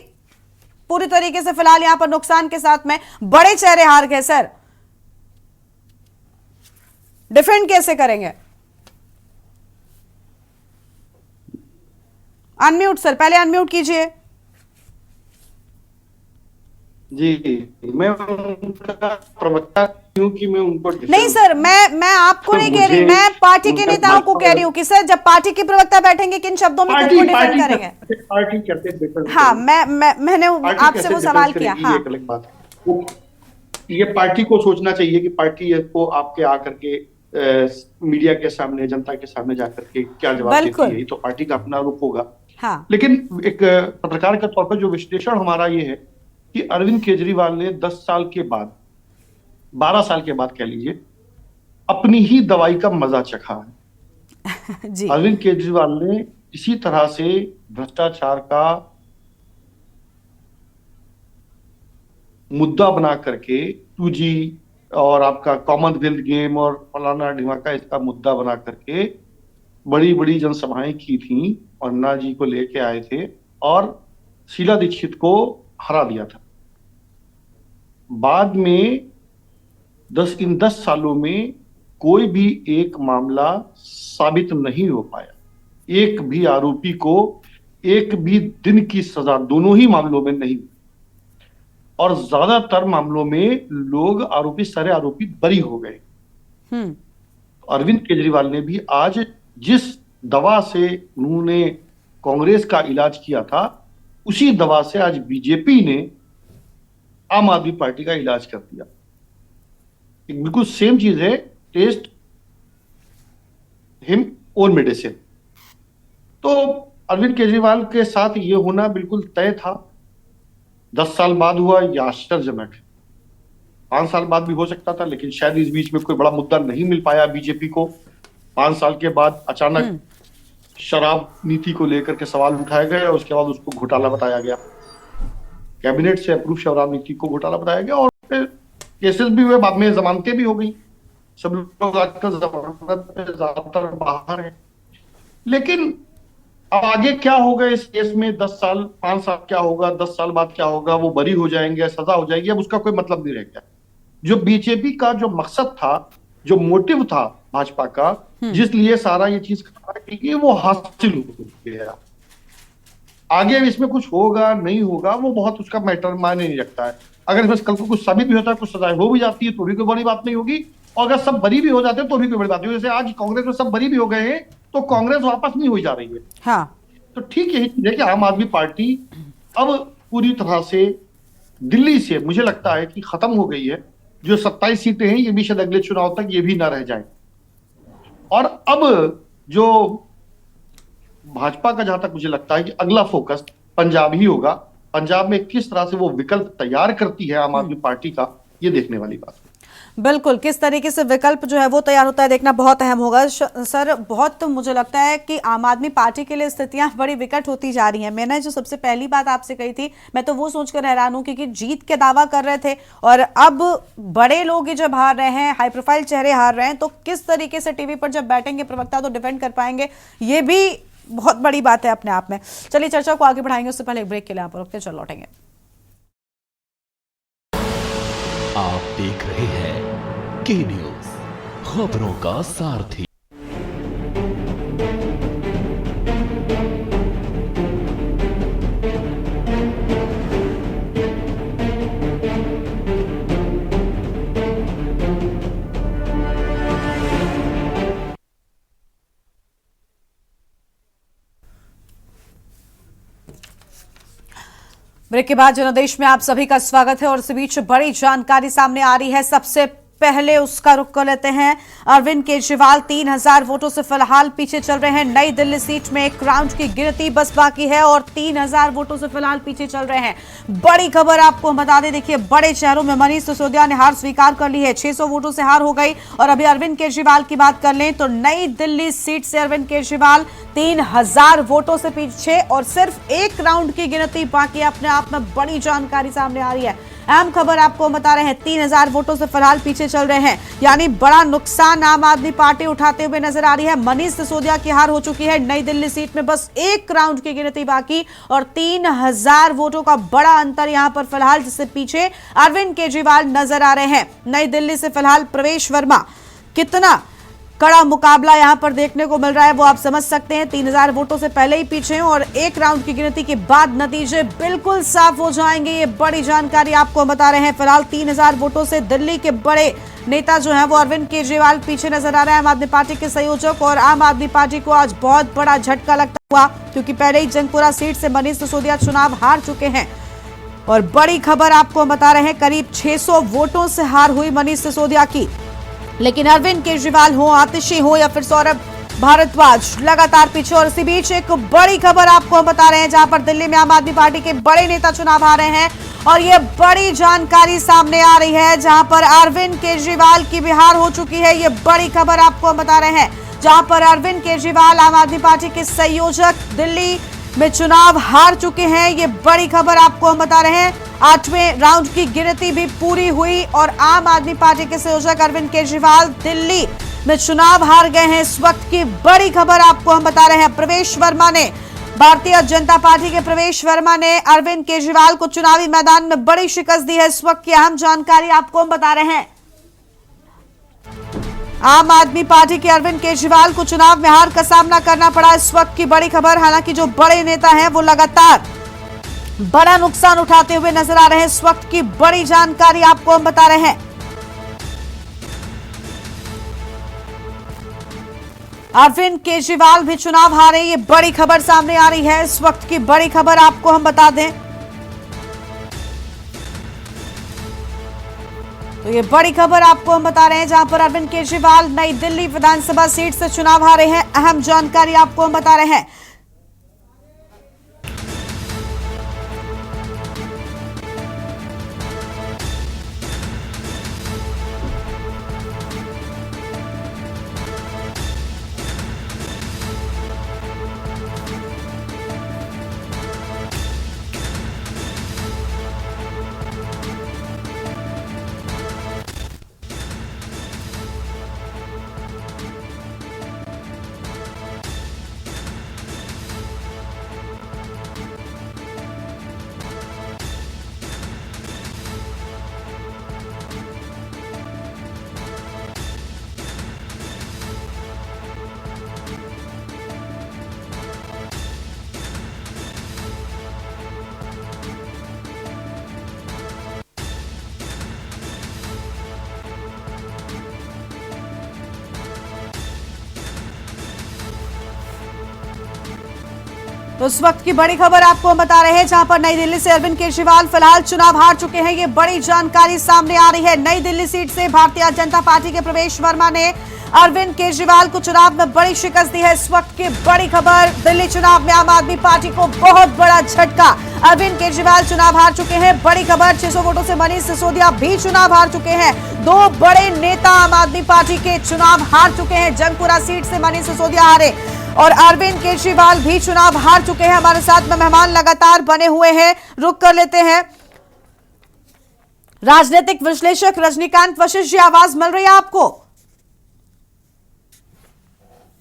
पूरी तरीके से फिलहाल यहाँ पर नुकसान के साथ में, बड़े चेहरे हार गए सर, डिफेंड कैसे करेंगे? अनम्यूट सर, पहले अनम्यूट कीजिए। जी, मैं उनका प्रवक्ता क्योंकि मैं उनको नहीं सर, मैं आपको नहीं कह रही, मैं पार्टी के नेताओं को कह रही हूँ कि सर जब पार्टी के प्रवक्ता बैठेंगे किन शब्दों में किनको डिफेंड करेंगे? पार्टी करते हाँ, मैंने आपसे वो सवाल किया। हाँ, एक अलग बात है, ये पार्टी को सोचना चाहिए कि पार्टी को आपके आकर के मीडिया के सामने, जनता के सामने जाकर के क्या जवाब देती है, तो पार्टी का अपना रूप होगा। हाँ। लेकिन एक पत्रकार के तौर पर जो विश्लेषण हमारा ये है कि अरविंद केजरीवाल ने 10 साल के बाद, 12 साल के बाद कह लीजिए, अपनी ही दवाई का मजा चखा है। जी। अरविंद केजरीवाल ने इसी तरह से भ्रष्टाचार का मुद्दा बना करके 2G और आपका कॉमनवेल्थ गेम और फलाना ढिमाका इसका मुद्दा बना करके बड़ी बड़ी जनसभाएं की थी और अन्ना जी को लेके आए थे और शीला दीक्षित को हरा दिया था। बाद में इन 10 सालों में कोई भी एक मामला साबित नहीं हो पाया, एक भी आरोपी को एक भी दिन की सजा दोनों ही मामलों में नहीं, और ज्यादातर मामलों में लोग आरोपी, सारे आरोपी बरी हो गए। अरविंद केजरीवाल ने भी आज जिस दवा से उन्होंने कांग्रेस का इलाज किया था, उसी दवा से आज बीजेपी ने आम आदमी पार्टी का इलाज कर दिया। एक बिल्कुल सेम चीज है, टेस्ट हिम और मेडिसिन। तो अरविंद केजरीवाल के साथ ये होना बिल्कुल तय था। 10 साल बाद हुआ, यह आश्चर्यजनक है। 5 साल बाद भी हो सकता था, लेकिन शायद इस बीच में कोई बड़ा मुद्दा नहीं मिल पाया बीजेपी को। 5 साल के बाद अचानक शराब नीति को लेकर के सवाल उठाए गए और उसके बाद उसको घोटाला बताया गया। कैबिनेट से अप्रूव शराब नीति को घोटाला बताया गया और फिर केसेस भी हुए, बाद में जमानतें भी हो गई। सब लोग आजकल जमानत पे ज्यादातर बाहर है। लेकिन अब आगे क्या होगा इस केस में? 10 साल, 5 साल क्या होगा, 10 साल बाद क्या होगा? वो बरी हो जाएंगे, सजा हो जाएगी, अब उसका कोई मतलब नहीं रह गया। जो बीजेपी का जो मकसद था, जो मोटिव था भाजपा का, जिस लिए सारा ये चीज की, वो हासिल हो गया। आगे इसमें कुछ होगा नहीं होगा वो बहुत उसका मैटर मायने नहीं रखता है। अगर इसमें कल को कुछ साबित भी होता है, कुछ सजाएं हो भी जाती है, तो भी कोई बड़ी बात नहीं होगी, और अगर सब बरी भी हो जाते हैं तो भी कोई बड़ी बात नहीं होगी। जैसे आज कांग्रेस में सब बरी भी हो गए हैं तो कांग्रेस वापस नहीं हो जा रही है। हाँ। तो ठीक यही चीज है कि आम आदमी पार्टी अब पूरी तरह से दिल्ली से मुझे लगता है कि खत्म हो गई है। जो 27 सीटें हैं ये भी शायद अगले चुनाव तक ये भी ना रह जाए। और अब जो भाजपा का, जहां तक मुझे लगता है कि अगला फोकस पंजाब ही होगा। पंजाब में किस तरह से वो विकल्प तैयार करती है आम आदमी पार्टी का, ये देखने वाली बात है। बिल्कुल, किस तरीके से विकल्प जो है वो तैयार होता है देखना बहुत अहम होगा। सर, बहुत मुझे लगता है कि आम आदमी पार्टी के लिए स्थितियां बड़ी विकट होती जा रही हैं। मैंने जो सबसे पहली बात आपसे कही थी, मैं तो वो सोचकर हैरान हूं क्योंकि जीत के दावा कर रहे थे और अब बड़े लोग जब हार रहे हैं, हाई प्रोफाइल चेहरे हार रहे हैं, तो किस तरीके से टीवी पर जब बैठेंगे प्रवक्ता तो डिफेंड कर पाएंगे, ये भी बहुत बड़ी बात है अपने आप में। चलिए चर्चा को आगे बढ़ाएंगे, उससे पहले एक ब्रेक के लिए आप रुकते चल लौटेंगे। आप देख रहे हैं के न्यूज, खबरों का सारथी। ब्रेक के बाद जनादेश में आप सभी का स्वागत है और इस बीच बड़ी जानकारी सामने आ रही है। सबसे पहले उसका रुख कर लेते हैं। अरविंद केजरीवाल 3000 वोटों से फिलहाल पीछे चल रहे हैं। नई दिल्ली सीट में एक राउंड की गिनती बस बाकी है और 3000 वोटों से फिलहाल पीछे चल रहे हैं। बड़ी खबर आपको बता दें, देखिए बड़े शहरों में मनीष सिसोदिया ने हार स्वीकार कर ली है। 600 वोटों से हार हो गई। और अभी अरविंद केजरीवाल की बात कर लें तो नई दिल्ली सीट से अरविंद केजरीवाल 3000 वोटों से पीछे और सिर्फ एक राउंड की गिनती बाकी। अपने आप में बड़ी जानकारी सामने आ रही है। अहम खबर आपको बता रहे हैं, 3000 वोटों से फिलहाल पीछे चल रहे हैं, यानी बड़ा नुकसान आम आदमी पार्टी उठाते हुए नजर आ रही है। मनीष सिसोदिया की हार हो चुकी है। नई दिल्ली सीट में बस एक राउंड की गिनती बाकी और 3000 वोटों का बड़ा अंतर यहां पर फिलहाल, जिससे पीछे अरविंद केजरीवाल नजर आ रहे हैं। नई दिल्ली से फिलहाल प्रवेश वर्मा, कितना कड़ा मुकाबला यहां पर देखने को मिल रहा है वो आप समझ सकते हैं। 3000 वोटों से पहले ही पीछे हैं और एक राउंड की गिनती के बाद नतीजे बिल्कुल साफ हो जाएंगे। ये बड़ी जानकारी आपको बता रहे हैं। फिलहाल 3000 वोटों से दिल्ली के बड़े नेता जो हैं वो अरविंद केजरीवाल पीछे नजर आ रहे हैं। आम आदमी पार्टी के संयोजक और आम आदमी पार्टी को आज बहुत बड़ा झटका लगता हुआ, क्योंकि पहले ही जंगपुरा सीट से मनीष सिसोदिया चुनाव हार चुके हैं। और बड़ी खबर आपको बता रहे हैं, करीब 600 वोटों से हार हुई मनीष सिसोदिया की। लेकिन अरविंद केजरीवाल हो, आतिशी हो या फिर सौरभ भारद्वाज लगातार पीछे। और इसी बीच एक बड़ी खबर आपको बता रहे हैं, जहां पर दिल्ली में आम आदमी पार्टी के बड़े नेता चुनाव हारे हैं और ये बड़ी जानकारी सामने आ रही है, जहां पर अरविंद केजरीवाल की भी हार हो चुकी है। ये बड़ी खबर आपको बता रहे हैं, जहां पर अरविंद केजरीवाल आम आदमी पार्टी के संयोजक दिल्ली में चुनाव हार चुके हैं। ये बड़ी खबर आपको बता रहे हैं। 8वें राउंड की गिनती भी पूरी हुई और आम आदमी पार्टी के संयोजक अरविंद केजरीवाल दिल्ली में चुनाव हार गए हैं। इस वक्त की बड़ी खबर आपको हम बता रहे हैं। प्रवेश वर्मा ने, भारतीय जनता पार्टी के प्रवेश वर्मा ने अरविंद केजरीवाल को चुनावी मैदान में बड़ी शिकस्त दी है। इस वक्त की अहम जानकारी आपको हम बता रहे हैं। आम आदमी पार्टी के अरविंद केजरीवाल को चुनाव में हार का सामना करना पड़ा। इस वक्त की बड़ी खबर, हालांकि जो बड़े नेता हैं वो लगातार बड़ा नुकसान उठाते हुए नजर आ रहे हैं। इस वक्त की बड़ी जानकारी आपको हम बता रहे हैं। अरविंद केजरीवाल भी चुनाव हारे, ये बड़ी खबर सामने आ रही है। इस वक्त की बड़ी खबर आपको हम बता दें तो ये बड़ी खबर आपको हम बता रहे हैं, जहां पर अरविंद केजरीवाल नई दिल्ली विधानसभा सीट से चुनाव हारे हैं। अहम जानकारी आपको हम बता रहे हैं। तो उस वक्त की बड़ी खबर आपको हम बता रहे हैं, जहां पर नई दिल्ली से अरविंद केजरीवाल फिलहाल चुनाव हार चुके हैं। ये बड़ी जानकारी सामने आ रही है। नई दिल्ली सीट से भारतीय जनता पार्टी के प्रवेश वर्मा ने अरविंद केजरीवाल को चुनाव में बड़ी शिकस्त दी है। इस वक्त की बड़ी खबर, दिल्ली चुनाव में आम आदमी पार्टी को बहुत बड़ा झटका। अरविंद केजरीवाल चुनाव हार चुके हैं। बड़ी खबर, 600 वोटों से मनीष सिसोदिया भी चुनाव हार चुके हैं। दो बड़े नेता आम आदमी पार्टी के चुनाव हार चुके हैं। जंगपुरा सीट से मनीष सिसोदिया हारे और अरविंद केजरीवाल भी चुनाव हार चुके हैं। हमारे साथ में मेहमान लगातार बने हुए हैं, रुक कर लेते हैं। राजनीतिक विश्लेषक रजनीकांत वशिष्ठ जी, आवाज मिल रही है आपको?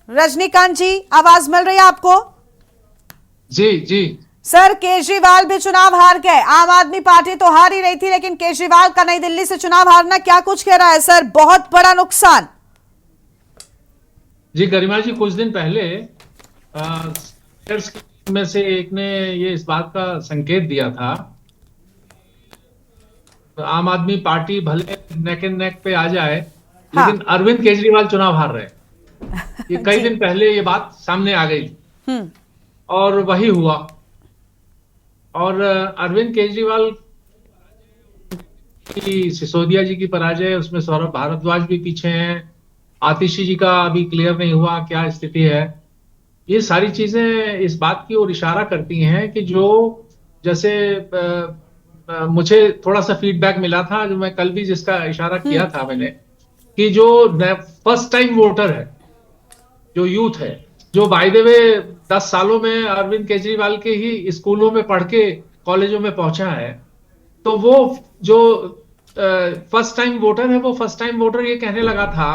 रजनीकांत जी, आवाज मिल रही है आपको? जी जी सर, केजरीवाल भी चुनाव हार गए। आम आदमी पार्टी तो हार ही रही थी, लेकिन केजरीवाल का नई दिल्ली से चुनाव हारना क्या कुछ कह रहा है सर? बहुत बड़ा नुकसान। जी गरिमा जी, कुछ दिन पहले में से एक ने ये इस बात का संकेत दिया था, आम आदमी पार्टी भले नेक एंड नेक पे आ जाए, लेकिन अरविंद केजरीवाल चुनाव हार रहे। ये कई दिन पहले ये बात सामने आ गई और वही हुआ। और अरविंद केजरीवाल की सिसोदिया जी की पराजय, उसमें सौरभ भारद्वाज भी पीछे हैं, आतिशी जी का अभी क्लियर नहीं हुआ क्या स्थिति है। ये सारी चीजें इस बात की ओर इशारा करती हैं कि जो जैसे मुझे थोड़ा सा फीडबैक मिला था, जो मैं कल भी जिसका इशारा किया था मैंने, कि जो फर्स्ट टाइम वोटर है, जो यूथ है, जो बाय द वे 10 सालों में अरविंद केजरीवाल के ही स्कूलों में पढ़ के कॉलेजों में पहुंचा है, तो वो जो फर्स्ट टाइम वोटर है, वो फर्स्ट टाइम वोटर ये कहने लगा था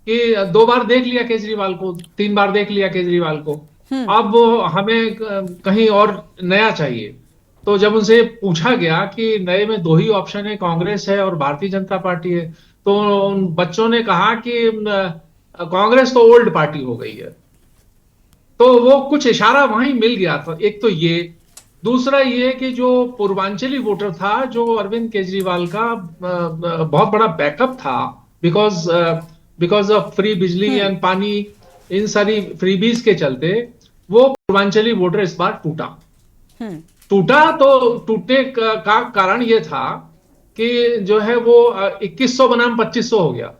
कि 2 बार देख लिया केजरीवाल को, 3 बार देख लिया केजरीवाल को, अब वो हमें कहीं और नया चाहिए। तो जब उनसे पूछा गया कि नए में 2 ही ऑप्शन है, कांग्रेस है और भारतीय जनता पार्टी है, तो उन बच्चों ने कहा कि कांग्रेस तो ओल्ड पार्टी हो गई है। तो वो कुछ इशारा वहीं मिल गया था। एक तो ये, दूसरा ये कि जो पूर्वांचली वोटर था, जो अरविंद केजरीवाल का बहुत बड़ा बैकअप था, बिकॉज ऑफ फ्री बिजली एंड पानी, इन सारी फ्रीबीज के चलते वो पूर्वांचली वोटर इस बार टूटा। तो टूटने का कारण ये था कि जो है वो 2100 बनाम 2500 हो गया।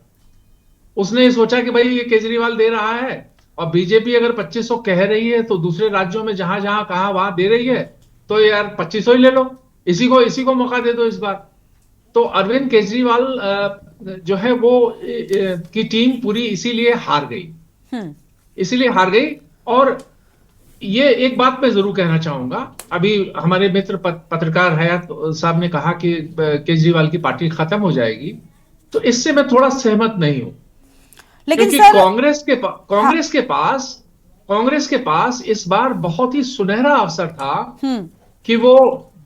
उसने सोचा कि भाई ये केजरीवाल दे रहा है और बीजेपी अगर 2500 कह रही है तो दूसरे राज्यों में जहां जहां कहा वहां दे रही है, तो यार 2500 ही ले लो, इसी को मौका दे दो इस बार। तो अरविंद केजरीवाल जो है वो की टीम पूरी इसीलिए हार गई। और ये एक बात मैं जरूर कहना चाहूंगा, अभी हमारे मित्र पत्रकार हयात साहब ने कहा कि केजरीवाल की पार्टी खत्म हो जाएगी, तो इससे मैं थोड़ा सहमत नहीं हूं। लेकिन क्योंकि कांग्रेस के पास इस बार बहुत ही सुनहरा अवसर था कि वो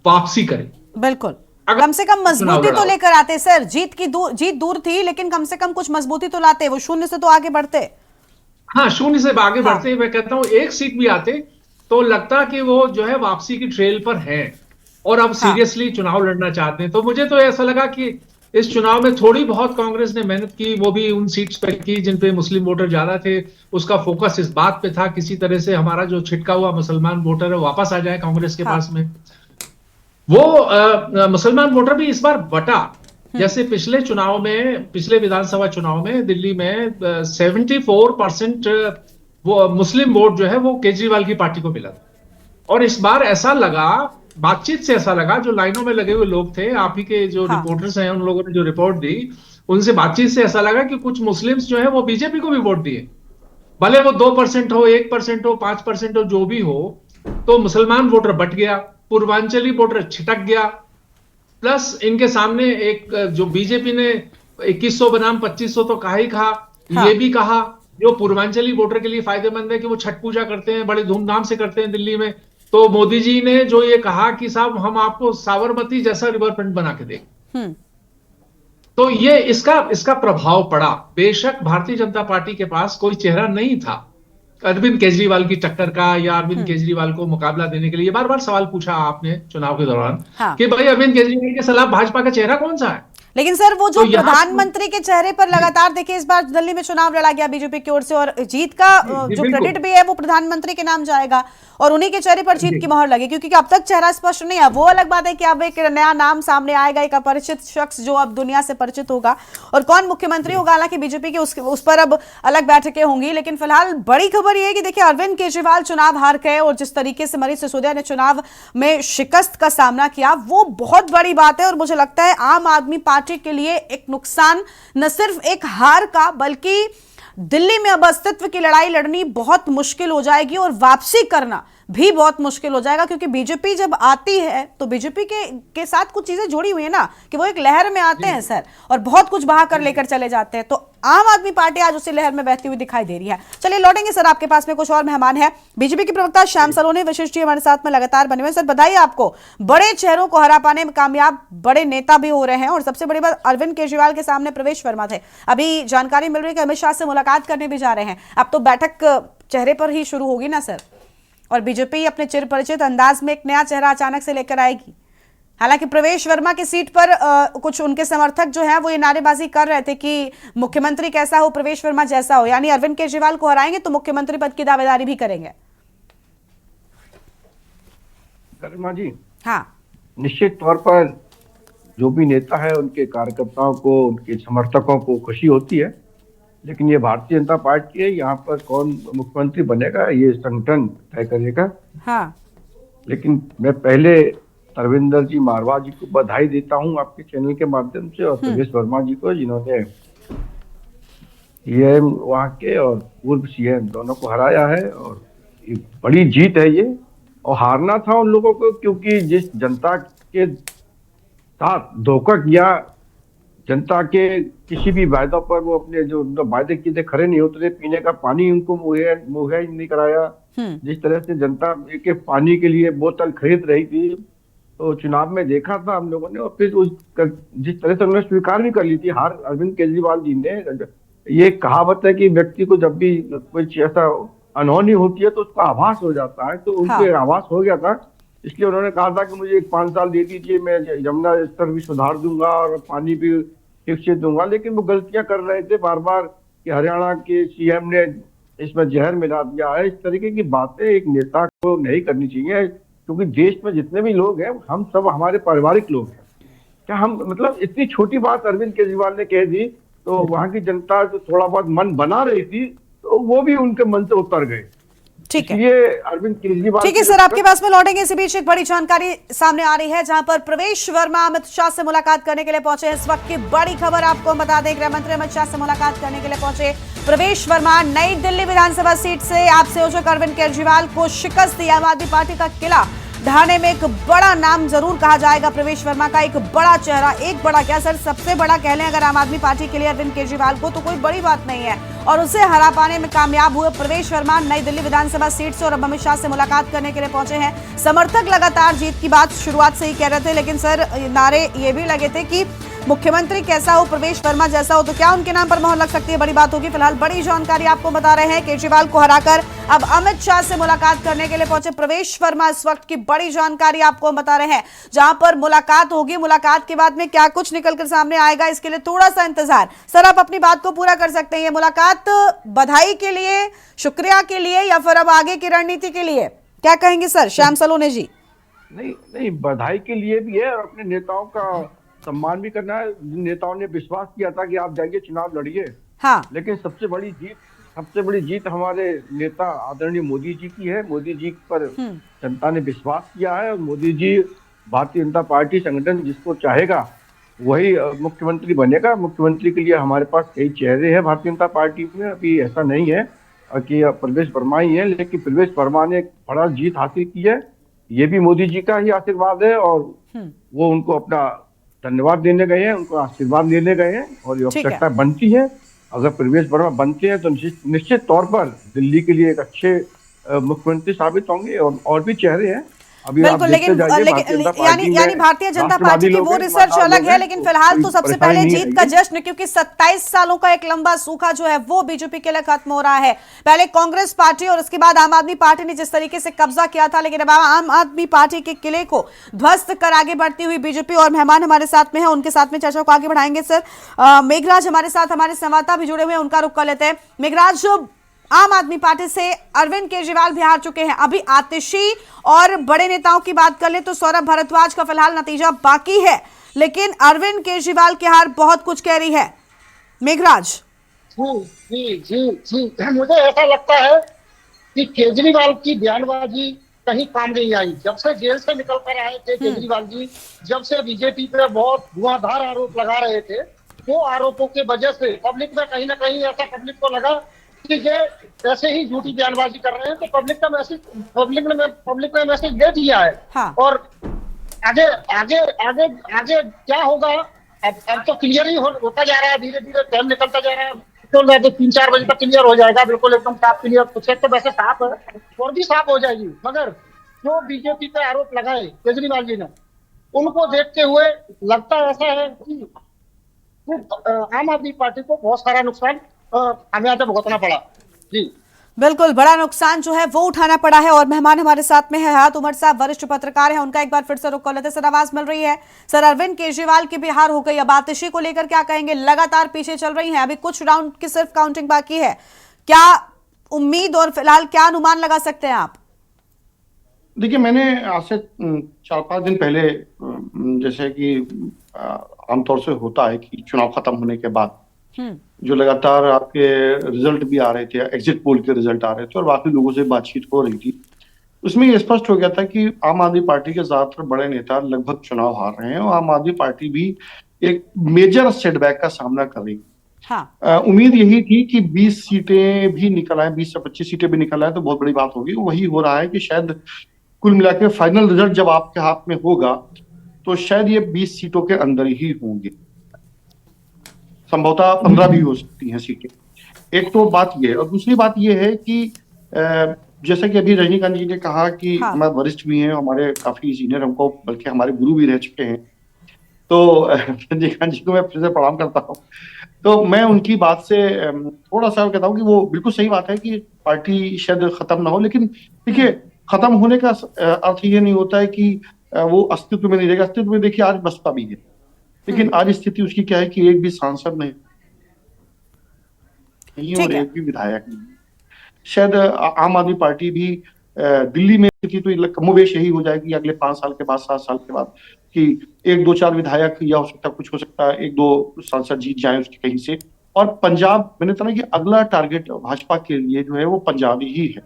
वापसी करे। बिल्कुल, कम से कम मजबूती तो लेकर आते सर। जीत दूर थी, लेकिन कम से कम कुछ मजबूती तो लाते, वो 0 से तो आगे बढ़ते। हाँ, 0 से आगे बढ़ते। मैं कहता हूं 1 सीट भी आते तो लगता कि वो जो है वापसी की ट्रेल पर हैं और अब सीरियसली चुनाव लड़ना चाहते हैं। तो मुझे तो ऐसा लगा कि इस चुनाव में थोड़ी बहुत कांग्रेस ने मेहनत की, वो भी उन सीट्स पर की जिन पे मुस्लिम वोटर ज्यादा थे। उसका फोकस इस बात पे था किसी तरह से हमारा जो छिटका हुआ मुसलमान वोटर है वापस आ जाए कांग्रेस के पास में। वो मुसलमान वोटर भी इस बार बटा, जैसे पिछले विधानसभा चुनाव में दिल्ली में 74% वो मुस्लिम वोट जो है वो केजरीवाल की पार्टी को मिला। और इस बार ऐसा लगा, बातचीत से ऐसा लगा, जो लाइनों में लगे हुए लोग थे, आप ही के जो रिपोर्टर्स हैं, उन लोगों ने जो रिपोर्ट दी, उनसे बातचीत से ऐसा लगा कि कुछ मुस्लिम्स जो है वो बीजेपी को भी वोट दिए, भले वो 2% हो, 1% हो, 5% हो, जो भी हो। तो मुसलमान वोटर बट गया, पूर्वांचली वोटर छिटक गया, प्लस इनके सामने एक जो बीजेपी ने 2100 बनाम 2500 तो कहा ही कहा, ये भी कहा जो पूर्वांचली वोटर के लिए फायदेमंद है कि वो छठ पूजा करते हैं, बड़े धूमधाम से करते हैं दिल्ली में। तो मोदी जी ने जो ये कहा कि साहब हम आपको साबरमती जैसा रिवर फ्रंट बना के देंगे, तो ये इसका प्रभाव पड़ा। बेशक भारतीय जनता पार्टी के पास कोई चेहरा नहीं था अरविंद केजरीवाल की टक्कर का, या अरविंद केजरीवाल को मुकाबला देने के लिए। बार बार सवाल पूछा आपने चुनाव के दौरान कि भाई अरविंद केजरीवाल के खिलाफ भाजपा का चेहरा कौन सा है। लेकिन सर वो जो प्रधानमंत्री के चेहरे पर लगातार देखिए इस बार दिल्ली में चुनाव लड़ा गया बीजेपी की ओर से, और जीत का जो क्रेडिट भी है वो प्रधानमंत्री के नाम जाएगा और उन्हीं के चेहरे पर जीत की मोहर लगी, क्योंकि अब तक चेहरा स्पष्ट नहीं है। वो अलग बात है कि अब एक नया नाम सामने आएगा, एक अपरिचित शख्स जो अब दुनिया से परिचित होगा, और कौन मुख्यमंत्री होगा, हालांकि बीजेपी के उस पर अब अलग बैठकें होंगी। लेकिन फिलहाल बड़ी खबर यह है कि देखिए अरविंद केजरीवाल चुनाव हार गए और जिस तरीके से मनीष सिसोदिया ने चुनाव में शिकस्त का सामना किया वो बहुत बड़ी बात है। और मुझे लगता है आम आदमी पार्टी के लिए एक नुकसान, न सिर्फ एक हार का, बल्कि दिल्ली में अब अस्तित्व की लड़ाई लड़नी बहुत मुश्किल हो जाएगी और वापसी करना भी बहुत मुश्किल हो जाएगा, क्योंकि बीजेपी जब आती है तो बीजेपी के साथ कुछ चीजें जुड़ी हुई है ना, कि वो एक लहर में आते हैं सर और बहुत कुछ बहा कर लेकर चले जाते हैं। तो आम आदमी पार्टी आज उसी लहर में बहती हुई दिखाई दे रही है। चलिए लौटेंगे सर, आपके पास में कुछ और मेहमान है। बीजेपी के प्रवक्ता श्याम सलोनी विशिष्ट जी हमारे साथ में लगातार बने हुए। सर बधाई आपको, बड़े चेहरों को हरा पाने में कामयाब बड़े नेता भी हो रहे हैं, और सबसे बड़ी बात अरविंद केजरीवाल के सामने प्रवेश वर्मा थे। अभी जानकारी मिल रही है कि अमित शाह से मुलाकात करने भी जा रहे हैं। अब तो बैठक चेहरे पर ही शुरू होगी ना सर, और बीजेपी अपने चिर परिचित अंदाज में एक नया चेहरा अचानक से लेकर आएगी। हालांकि प्रवेश वर्मा की सीट पर कुछ उनके समर्थक जो हैं वो ये नारेबाजी कर रहे थे कि मुख्यमंत्री कैसा हो, प्रवेश वर्मा जैसा हो, यानी अरविंद केजरीवाल को हराएंगे तो मुख्यमंत्री पद की दावेदारी भी करेंगे। गरिमा जी, हाँ, निश्चित तौर पर जो भी नेता है उनके कार्यकर्ताओं को, उनके समर्थकों को खुशी होती है, लेकिन ये भारतीय जनता पार्टी है, यहाँ पर कौन मुख्यमंत्री बनेगा ये संगठन तय करेगा। हाँ। लेकिन मैं पहले तरविंदर जी मारवा जी को बधाई देता हूँ आपके चैनल के माध्यम से, और प्रवेश वर्मा जी को, जिन्होंने सीएम वहाँ के और पूर्व सीएम दोनों को हराया है। और एक बड़ी जीत है ये, और हारना था उन लोगों को, क्योंकि जिस जनता के साथ धोखा किया, जनता के किसी भी वायदों पर वो अपने जो वायदे किए थे खरे नहीं उतरे, पीने का पानी उनको मुहैया नहीं कराया। जिस तरह से जनता के पानी के लिए बोतल खरीद रही थी, तो चुनाव में देखा था हम लोगों ने, और फिर जिस तरह से उन्होंने स्वीकार भी कर ली थी हार। अरविंद केजरीवाल जी ने, ये कहावत है कि व्यक्ति को जब भी कोई ऐसा अनहोनी होती है तो उसका आभास हो जाता है, तो उनके आभास हो गया था। इसलिए उन्होंने कहा था कि मुझे 5 साल दे दीजिए, मैं यमुना स्तर भी सुधार दूंगा और पानी भी ठीक से दूंगा। लेकिन वो गलतियां कर रहे थे बार बार कि हरियाणा के सीएम ने इसमें जहर मिला दिया है। इस तरीके की बातें एक नेता को नहीं करनी चाहिए, क्योंकि देश में जितने भी लोग हैं हम सब हमारे पारिवारिक लोग हैं। क्या हम मतलब इतनी छोटी बात अरविंद केजरीवाल ने कह दी तो वहां की जनता जो थोड़ा बहुत मन बना रही थी तो वो भी उनके मन से उतर गए। ठीक है, ये अरविंद केजरीवाल। ठीक है सर, आपके पास में लौटेंगे। इसी बीच एक बड़ी जानकारी सामने आ रही है, जहां पर प्रवेश वर्मा अमित शाह से मुलाकात करने के लिए पहुंचे हैं। इस वक्त की बड़ी खबर आपको बता दें, गृह मंत्री अमित शाह से मुलाकात करने के लिए पहुंचे प्रवेश वर्मा। नई दिल्ली विधानसभा सीट से आप संयोजक अरविंद केजरीवाल को शिकस्त दी। आम आदमी पार्टी का किला ढाने में एक बड़ा नाम जरूर कहा जाएगा प्रवेश वर्मा का, एक बड़ा चेहरा, एक बड़ा क्या सर, सबसे बड़ा कह लें अगर आम आदमी पार्टी के लिए अरविंद केजरीवाल को, तो कोई बड़ी बात नहीं है। और उसे हरा पाने में कामयाब हुए प्रवेश वर्मा नई दिल्ली विधानसभा सीट से, और अब अमित शाह से मुलाकात करने के लिए पहुंचे हैं। समर्थक लगातार जीत की बात शुरुआत से ही कह रहे थे, लेकिन सर नारे ये भी लगे थे कि मुख्यमंत्री कैसा हो, प्रवेश वर्मा जैसा हो, तो क्या उनके नाम पर मोहर लग सकती है, बड़ी बात होगी। फिलहाल बड़ी जानकारी आपको बता रहे हैं, केजरीवाल को हराकर अब अमित शाह से मुलाकात करने के लिए पहुंचे प्रवेश वर्मा। इस वक्त की बड़ी जानकारी आपको बता रहे हैं, जहां पर मुलाकात होगी, मुलाकात के बाद में क्या कुछ निकलकर सामने आएगा इसके लिए थोड़ा सा इंतजार। सर आप अपनी बात को पूरा कर सकते हैं, ये मुलाकात बधाई के लिए, शुक्रिया के लिए, या फिर अब आगे की रणनीति के लिए क्या कहेंगे सर श्याम सलोने जी? नहीं, बधाई के लिए भी है और अपने नेताओं का सम्मान भी करना है। जिन नेताओं ने विश्वास किया था कि आप जाइए चुनाव लड़िए, हाँ, लेकिन सबसे बड़ी जीत हमारे नेता आदरणीय मोदी जी की है। मोदी जी पर जनता ने विश्वास किया है, और मोदी जी भारतीय जनता पार्टी संगठन जिसको चाहेगा वही मुख्यमंत्री बनेगा। मुख्यमंत्री के लिए हमारे पास कई चेहरे हैं भारतीय जनता पार्टी में, अभी ऐसा नहीं है कि प्रवेश वर्मा ही है, लेकिन प्रवेश वर्मा ने एक बड़ा जीत हासिल की है। ये भी मोदी जी का ही आशीर्वाद है, और वो उनको अपना धन्यवाद देने गए हैं, उनको आशीर्वाद देने गए हैं, और ये आवश्यकता बनती है। अगर प्रवेश वर्मा बनते हैं तो निश्चित तौर पर दिल्ली के लिए एक अच्छे मुख्यमंत्री साबित होंगे, और भी चेहरे हैं। बिल्कुल, लेकिन यानी भारतीय जनता पार्टी की वो रिसर्च अलग है, लेकिन फिलहाल तो सबसे पहले जीत का जश्न, क्योंकि 27 सालों का एक लंबा सूखा जो है वो बीजेपी के लिए खत्म हो रहा है। पहले कांग्रेस पार्टी और उसके बाद आम आदमी पार्टी ने जिस तरीके से कब्जा किया था, लेकिन अब आम आदमी पार्टी के किले को ध्वस्त कर आगे बढ़ती हुई बीजेपी, और मेहमान हमारे साथ में है, उनके साथ में चर्चा को आगे बढ़ाएंगे। सर मेघराज हमारे साथ, हमारे संवाददाता भी जुड़े हुए हैं, उनका रुख कर लेते हैं। मेघराज, आम आदमी पार्टी से अरविंद केजरीवाल भी हार चुके हैं, अभी आतिशी और बड़े नेताओं की बात कर ले तो सौरभ भारद्वाज का फिलहाल नतीजा बाकी है, लेकिन अरविंद केजरीवाल की हार बहुत कुछ कह रही है। मेघराज जी, मुझे ऐसा लगता है कि केजरीवाल की बयानबाजी कहीं काम नहीं आई। जब से जेल से निकल कर आए थे केजरीवाल जी, जब से बीजेपी पे बहुत धुआंधार आरोप लगा रहे थे, वो आरोपों के वजह से पब्लिक में कहीं ना कहीं ऐसा पब्लिक को लगा कि ये ऐसे ही झूठी बयानबाजी कर रहे हैं, तो पब्लिक ने मैसेज दे दिया है। हाँ। और आगे क्या होगा अब तो क्लियर ही होता जा रहा है, धीरे धीरे टाइम निकलता जा रहा है। तो 3-4 बजे तक क्लियर हो जाएगा, बिल्कुल एकदम साफ क्लियर। कुछ तो वैसे साफ है और भी साफ हो जाएगी, मगर जो बीजेपी पे आरोप लगाए केजरीवाल जी ने, उनको देखते हुए लगता ऐसा है कि आम आदमी पार्टी को बहुत सारा नुकसान खामियाजा भुगतना पड़ा। जी बिल्कुल, बड़ा नुकसान जो है वो उठाना पड़ा है। और मेहमान हमारे साथ में है हयात उमर साहब, वरिष्ठ पत्रकार हैं, उनका एक बार फिर से रुख कर लेते। सर आवाज मिल रही है? सर अरविंद केजरीवाल की बिहार हो गई, अब आतिशी को लेकर क्या कहेंगे? लगातार पीछे चल रही हैं, अभी कुछ राउंड की सिर्फ काउंटिंग बाकी है, क्या उम्मीद और फिलहाल क्या अनुमान लगा सकते हैं आप? देखिए, मैंने आज से 4-5 दिन पहले जैसे कि आमतौर से होता है कि चुनाव खत्म होने के बाद जो लगातार आपके रिजल्ट भी आ रहे थे, एग्जिट पोल के रिजल्ट आ रहे थे और बाकी लोगों से बातचीत हो रही थी, उसमें ये स्पष्ट हो गया था कि आम आदमी पार्टी के ज्यादातर बड़े नेता लगभग चुनाव हार रहे हैं और आम आदमी पार्टी भी एक मेजर सेटबैक का सामना कर रही है। हाँ। उम्मीद यही थी कि 20 सीटें भी निकल आए, 20 से 25 सीटें भी निकल आए तो बहुत बड़ी बात होगी। वही हो रहा है कि शायद कुल मिला के फाइनल रिजल्ट जब आपके हाथ में होगा तो शायद ये 20 सीटों के अंदर ही होंगे, संभवतः 15 भी हो सकती हैं सीटें। एक तो बात ये, और दूसरी बात ये है कि जैसा कि अभी रजनीकांत जी ने कहा कि हमारे वरिष्ठ भी हैं, हमारे काफी सीनियर, हमको बल्कि हमारे गुरु भी रह चुके हैं, तो रजनीकांत जी को मैं फिर से प्रणाम करता हूँ। तो मैं उनकी बात से थोड़ा सा कहता हूँ कि वो बिल्कुल सही बात है कि पार्टी शायद खत्म ना हो, लेकिन देखिए खत्म होने का अर्थ ये नहीं होता है कि वो अस्तित्व में नहीं रहेगा। अस्तित्व में देखिए आज बसपा भी है, लेकिन आज स्थिति उसकी क्या है कि एक भी सांसद नहीं और एक भी विधायक नहीं। शायद आम आदमी पार्टी भी दिल्ली में स्थिति तो कमोबेश यही हो जाएगी अगले 5 साल के बाद, 7 साल के बाद, कि 1-2-4 विधायक या हो सकता है कुछ हो सकता है 1-2 सांसद जीत जाए उसके कहीं से। और पंजाब, मैंने कहा कि अगला टारगेट भाजपा के लिए जो है वो पंजाब ही है।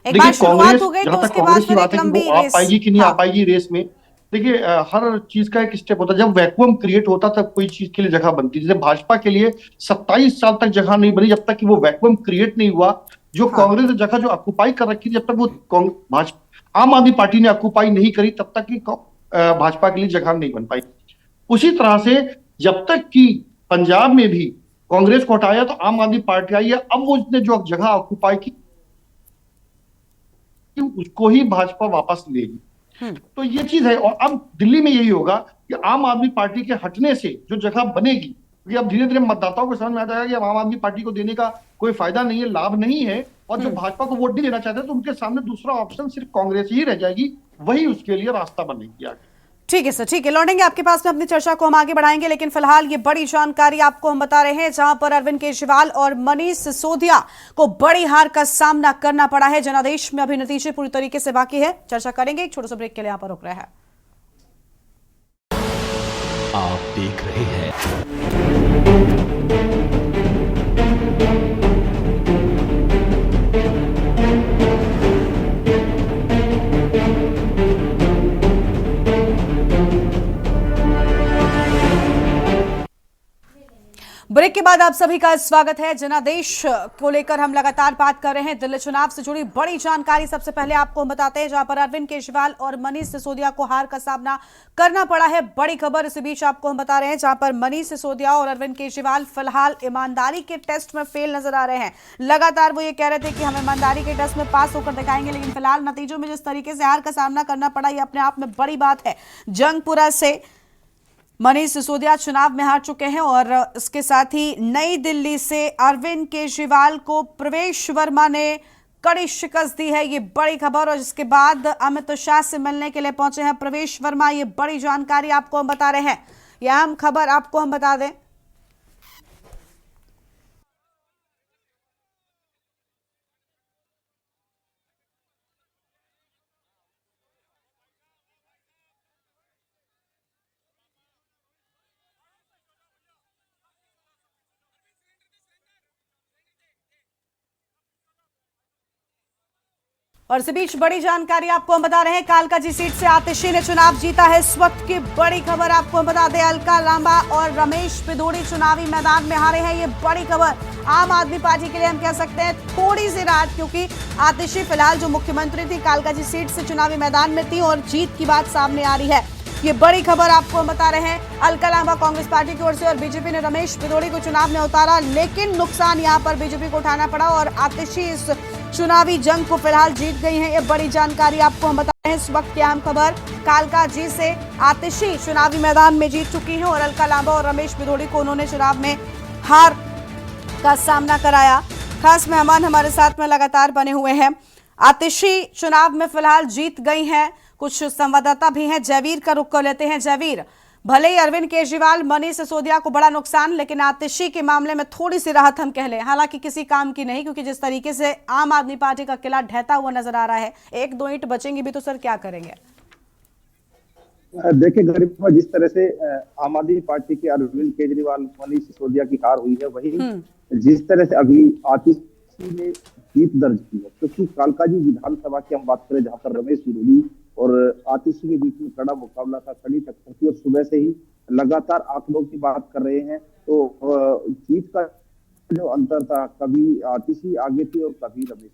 देखिए कांग्रेस, जहां तक कांग्रेस की बात है कि वो आ पाएगी कि नहीं आ पाएगी रेस में, देखिए हर चीज का एक स्टेप होता है। जब वैक्यूम क्रिएट होता तब कोई चीज के लिए जगह बनती है। जैसे भाजपा के लिए 27 साल तक जगह नहीं बनी जब तक कि वो वैक्यूम क्रिएट नहीं हुआ। जो कांग्रेस ने जगह जो ऑक्युपाई कर रखी थी, जब तक वो आम आदमी पार्टी ने ऑक्युपाई नहीं करी तब तक कि भाजपा के लिए जगह नहीं बन पाई। उसी तरह से जब तक कि पंजाब में भी कांग्रेस को हटाया तो आम आदमी पार्टी आई है, अब वो उसने जो जगह ऑक्युपाई की उसको ही भाजपा वापस लेगी। तो ये चीज है। और अब दिल्ली में यही होगा कि आम आदमी पार्टी के हटने से जो जगह बनेगी, क्योंकि अब धीरे धीरे मतदाताओं को समझ में आ जाएगा कि अब आम आदमी पार्टी को देने का कोई फायदा नहीं है, लाभ नहीं है, और जो भाजपा को वोट नहीं देना चाहते तो उनके सामने दूसरा ऑप्शन सिर्फ कांग्रेस ही रह जाएगी, वही उसके लिए रास्ता बनेगी आगे। ठीक है सर, ठीक है, लौटेंगे आपके पास में, अपनी चर्चा को हम आगे बढ़ाएंगे, लेकिन फिलहाल ये बड़ी जानकारी आपको हम बता रहे हैं जहां पर अरविंद केजरीवाल और मनीष सिसोदिया को बड़ी हार का सामना करना पड़ा है। जनादेश में अभी नतीजे पूरी तरीके से बाकी है, चर्चा करेंगे, एक छोटे से ब्रेक के लिए यहां पर रुक रहे हैं। आप देख रहे हैं ब्रेक के बाद आप सभी का स्वागत है। जनादेश को लेकर हम लगातार बात कर रहे हैं। दिल्ली चुनाव से जुड़ी बड़ी जानकारी सबसे पहले आपको हम बताते हैं, जहां पर अरविंद केजरीवाल और मनीष सिसोदिया को हार का सामना करना पड़ा है। बड़ी खबर इसी बीच आपको हम बता रहे हैं, जहां पर मनीष सिसोदिया और अरविंद केजरीवाल फिलहाल ईमानदारी के टेस्ट में फेल नजर आ रहे हैं। लगातार वो ये कह रहे थे कि हम ईमानदारी के टेस्ट में पास होकर दिखाएंगे, लेकिन फिलहाल नतीजों में जिस तरीके से हार का सामना करना पड़ा, ये अपने आप में बड़ी बात है। जंगपुरा से मनीष सिसोदिया चुनाव में हार चुके हैं और इसके साथ ही नई दिल्ली से अरविंद केजरीवाल को प्रवेश वर्मा ने कड़ी शिकस्त दी है। ये बड़ी खबर, और जिसके बाद अमित शाह से मिलने के लिए पहुंचे हैं प्रवेश वर्मा। ये बड़ी जानकारी आपको हम बता रहे हैं, यह अहम खबर आपको हम बता दें। और इसी बीच बड़ी जानकारी आपको हम बता रहे हैं, कालकाजी सीट से आतिशी ने चुनाव जीता है। इस वक्त की बड़ी खबर आपको हम बता दें, अलका लांबा और रमेश पिदोड़ी चुनावी मैदान में हारे हैं। ये बड़ी खबर आम आदमी पार्टी के लिए हम कह सकते हैं थोड़ी सी राहत, क्योंकि आतिशी फिलहाल जो मुख्यमंत्री थी कालकाजी सीट से चुनावी मैदान में थी और जीत की बात सामने आ रही है। ये बड़ी खबर आपको हम बता रहे हैं। अलका लांबा कांग्रेस पार्टी की ओर से और बीजेपी ने रमेश पिदोड़ी को चुनाव में उतारा, लेकिन नुकसान यहां पर बीजेपी को उठाना पड़ा और आतिशी इस चुनावी जंग को फिलहाल जीत गई हैं। ये बड़ी जानकारी आपको हम बता रहे हैं। इस वक्त की अहम खबर, कालकाजी से आतिशी चुनावी मैदान में जीत चुकी हैं और अलका लांबा और रमेश पिदोड़ी को उन्होंने चुनाव में हार का सामना कराया। खास मेहमान हमारे साथ में लगातार बने हुए हैं। आतिशी चुनाव में फिलहाल जीत गई हैं। कुछ संवाददाता भी हैं, जयवीर का रुख कर लेते हैं। जयवीर, भले ही अरविंद केजरीवाल, मनीष सिसोदिया को बड़ा नुकसान, लेकिन आतिशी के मामले में थोड़ी सी राहत हम कह लें, हालांकि किसी काम की नहीं, क्योंकि जिस तरीके से आम आदमी पार्टी का किला ढहता हुआ नजर आ रहा है, एक दो ईंट बचेंगी भी तो सर क्या करेंगे? देखिए गरिमा, जिस तरह से आम आदमी पार्टी के अरविंद केजरीवाल, मनीष सिसोदिया की हार हुई है, वही जिस तरह से अभी आतिशी ने जीत दर्ज की है, क्योंकि कालकाजी विधानसभा की हम बात करें, जहां पर रमेश विरोधी और आतिशी के बीच में कड़ा मुकाबला था, कड़ी टक्कर थी, और सुबह से ही लगातार आंकड़ों की बात कर रहे हैं, तो जीत का जो अंतर था, कभी आतिशी आगे थी और कभी रमेश,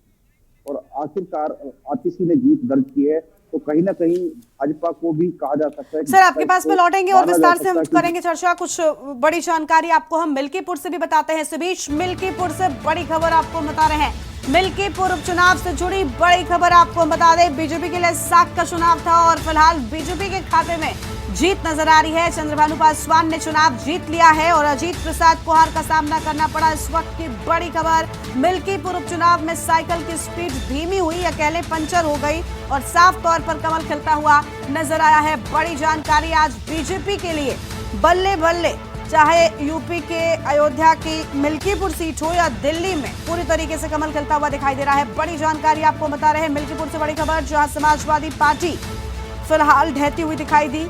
और आखिरकार आतिशी ने जीत दर्ज की है, तो कहीं ना कहीं भाजपा को भी कहा जा सकता है। सर आपके पास में लौटेंगे और विस्तार से हम करेंगे चर्चा। कुछ बड़ी जानकारी आपको हम मिल्कीपुर से भी बताते हैं। इस बीच मिल्कीपुर से बड़ी खबर आपको बता रहे हैं। मिल्कीपुर उपचुनाव से जुड़ी बड़ी खबर आपको बता दें, बीजेपी के लिए साख का चुनाव था और फिलहाल बीजेपी के खाते में जीत नजर आ रही है। चंद्रभानु पासवान ने चुनाव जीत लिया है और अजीत प्रसाद को हार का सामना करना पड़ा। इस वक्त की बड़ी खबर, मिल्कीपुर उपचुनाव में साइकिल की स्पीड धीमी हुई या कह लें पंचर हो गई और साफ तौर पर कमल खिलता हुआ नजर आया है। बड़ी जानकारी आज बीजेपी के लिए, बल्ले बल्ले, चाहे यूपी के अयोध्या की मिल्कीपुर सीट हो या दिल्ली में, पूरी तरीके से कमल खिलता हुआ दिखाई दे रहा है। बड़ी जानकारी आपको बता रहे हैं मिल्कीपुर से बड़ी खबर, जहां समाजवादी पार्टी फिलहाल ढहती हुई दिखाई दी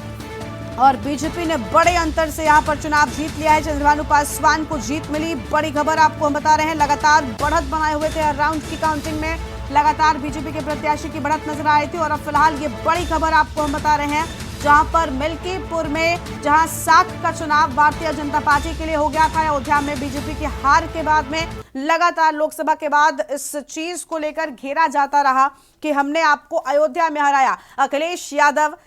और बीजेपी ने बड़े अंतर से यहां पर चुनाव जीत लिया है। चंद्रभानु पासवान को जीत मिली। बड़ी खबर आपको हम बता रहे हैं, लगातार बढ़त बनाए हुए थे। हर राउंड की काउंटिंग में लगातार बीजेपी के प्रत्याशी की बढ़त नजर आई थी और अब फिलहाल ये बड़ी खबर आपको हम बता रहे हैं, जहां पर मिल्कीपुर में जहां साख का चुनाव भारतीय जनता पार्टी के लिए हो गया था, अयोध्या में बीजेपी की हार के बाद में लगातार लोकसभा के बाद इस चीज को लेकर घेरा जाता रहा कि हमने आपको अयोध्या में हराया। अखिलेश यादव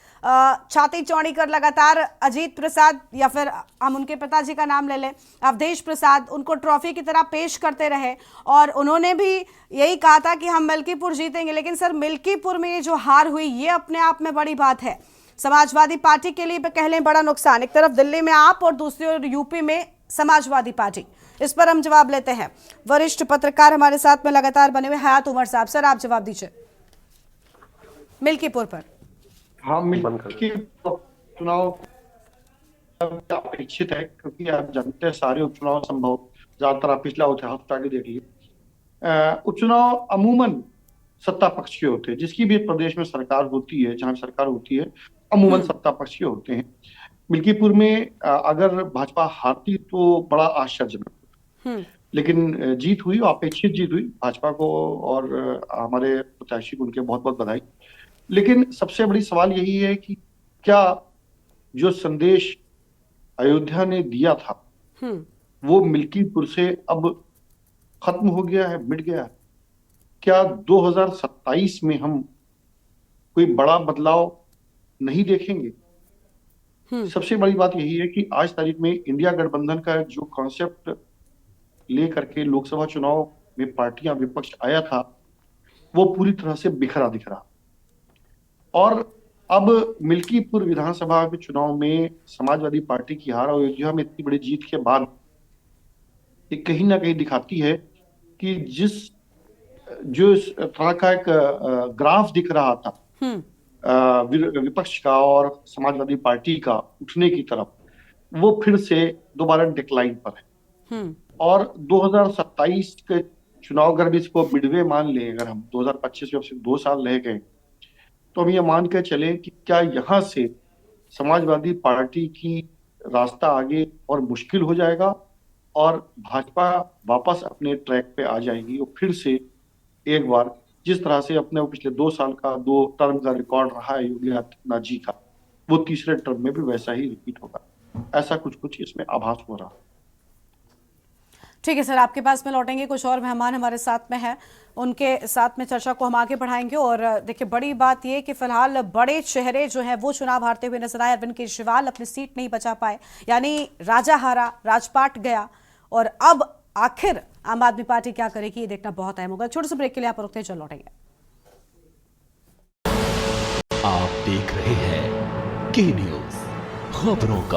छाती चौड़ी कर लगातार अजीत प्रसाद, या फिर हम उनके पिताजी का नाम ले लें, अवधेश प्रसाद, उनको ट्रॉफी की तरह पेश करते रहे और उन्होंने भी यही कहा था कि हम मिल्कीपुर जीतेंगे। लेकिन सर मिल्कीपुर में ये जो हार हुई, ये अपने आप में बड़ी बात है। समाजवादी पार्टी के लिए कह लें बड़ा नुकसान, एक तरफ दिल्ली में आप और दूसरी ओर यूपी में समाजवादी पार्टी। इस पर हम जवाब लेते हैं। वरिष्ठ पत्रकार हमारे साथ में लगातार बने हुए हयात उमर साहब, सर आप जवाब दीजिए मिल्कीपुर पर। हाँ, मिल्कीपुर चुनाव अपेक्षित है, क्योंकि आप जानते हैं सारे उपचुनाव संभव, ज्यादातर आप पिछला हफ्ता के देख लीजिए, उपचुनाव अमूमन सत्ता पक्ष के होते हैं। जिसकी भी प्रदेश में सरकार होती है, जहां सरकार होती है, अमूमन सत्ता पक्ष के होते हैं। मिल्कीपुर में अगर भाजपा हारती तो बड़ा आश्चर्यजनक, लेकिन जीत हुई, अपेक्षित जीत हुई भाजपा को और हमारे प्रत्याशी को उनके बहुत बहुत बधाई। लेकिन सबसे बड़ी सवाल यही है कि क्या जो संदेश अयोध्या ने दिया था वो मिल्कीपुर से अब खत्म हो गया है, मिट गया है? क्या 2027 में हम कोई बड़ा बदलाव नहीं देखेंगे? सबसे बड़ी बात यही है कि आज तारीख में इंडिया गठबंधन का जो कॉन्सेप्ट लेकर के लोकसभा चुनाव में पार्टियां विपक्ष आया था, वो पूरी तरह से बिखरा दिख रहा। और अब मिल्कीपुर विधानसभा के चुनाव में समाजवादी पार्टी की हार और अयोध्या में इतनी बड़ी जीत के बाद ये कहीं ना कहीं दिखाती है कि जो तरह का एक ग्राफ दिख रहा था विपक्ष का और समाजवादी पार्टी का उठने की तरफ, वो फिर से दोबारा डिक्लाइन पर है। और 2027 के चुनाव अगर भी इसको मिडवे मान लें, अगर हम 2025 में अब से 2 साल रह गए, तो हम ये मान के चले कि क्या यहाँ से समाजवादी पार्टी की रास्ता आगे और मुश्किल हो जाएगा और भाजपा वापस अपने ट्रैक पे आ जाएगी और फिर से एक बार जिस तरह से अपने पिछले 2 साल का 2 टर्म का रिकॉर्ड रहा है योगी आदित्यनाथ जी का, वो तीसरे टर्म में भी वैसा ही रिपीट होगा। ऐसा कुछ इसमें आभास हो रहा है। ठीक है सर, आपके पास में लौटेंगे। कुछ और मेहमान हमारे साथ में हैं, उनके साथ में चर्चा को हम आगे बढ़ाएंगे। और देखिए बड़ी बात ये कि फिलहाल बड़े चेहरे जो हैं वो चुनाव हारते हुए नजर आए। अरविंद केजरीवाल अपनी सीट नहीं बचा पाए, यानी राजा हारा, राजपाट गया, और अब आखिर आम आदमी पार्टी क्या करेगी ये देखना बहुत अहम होगा। छोटे से ब्रेक के लिए आप रुकते हैं, चल लौटेंगे। आप देख रहे हैं के न्यूज़, खबरों का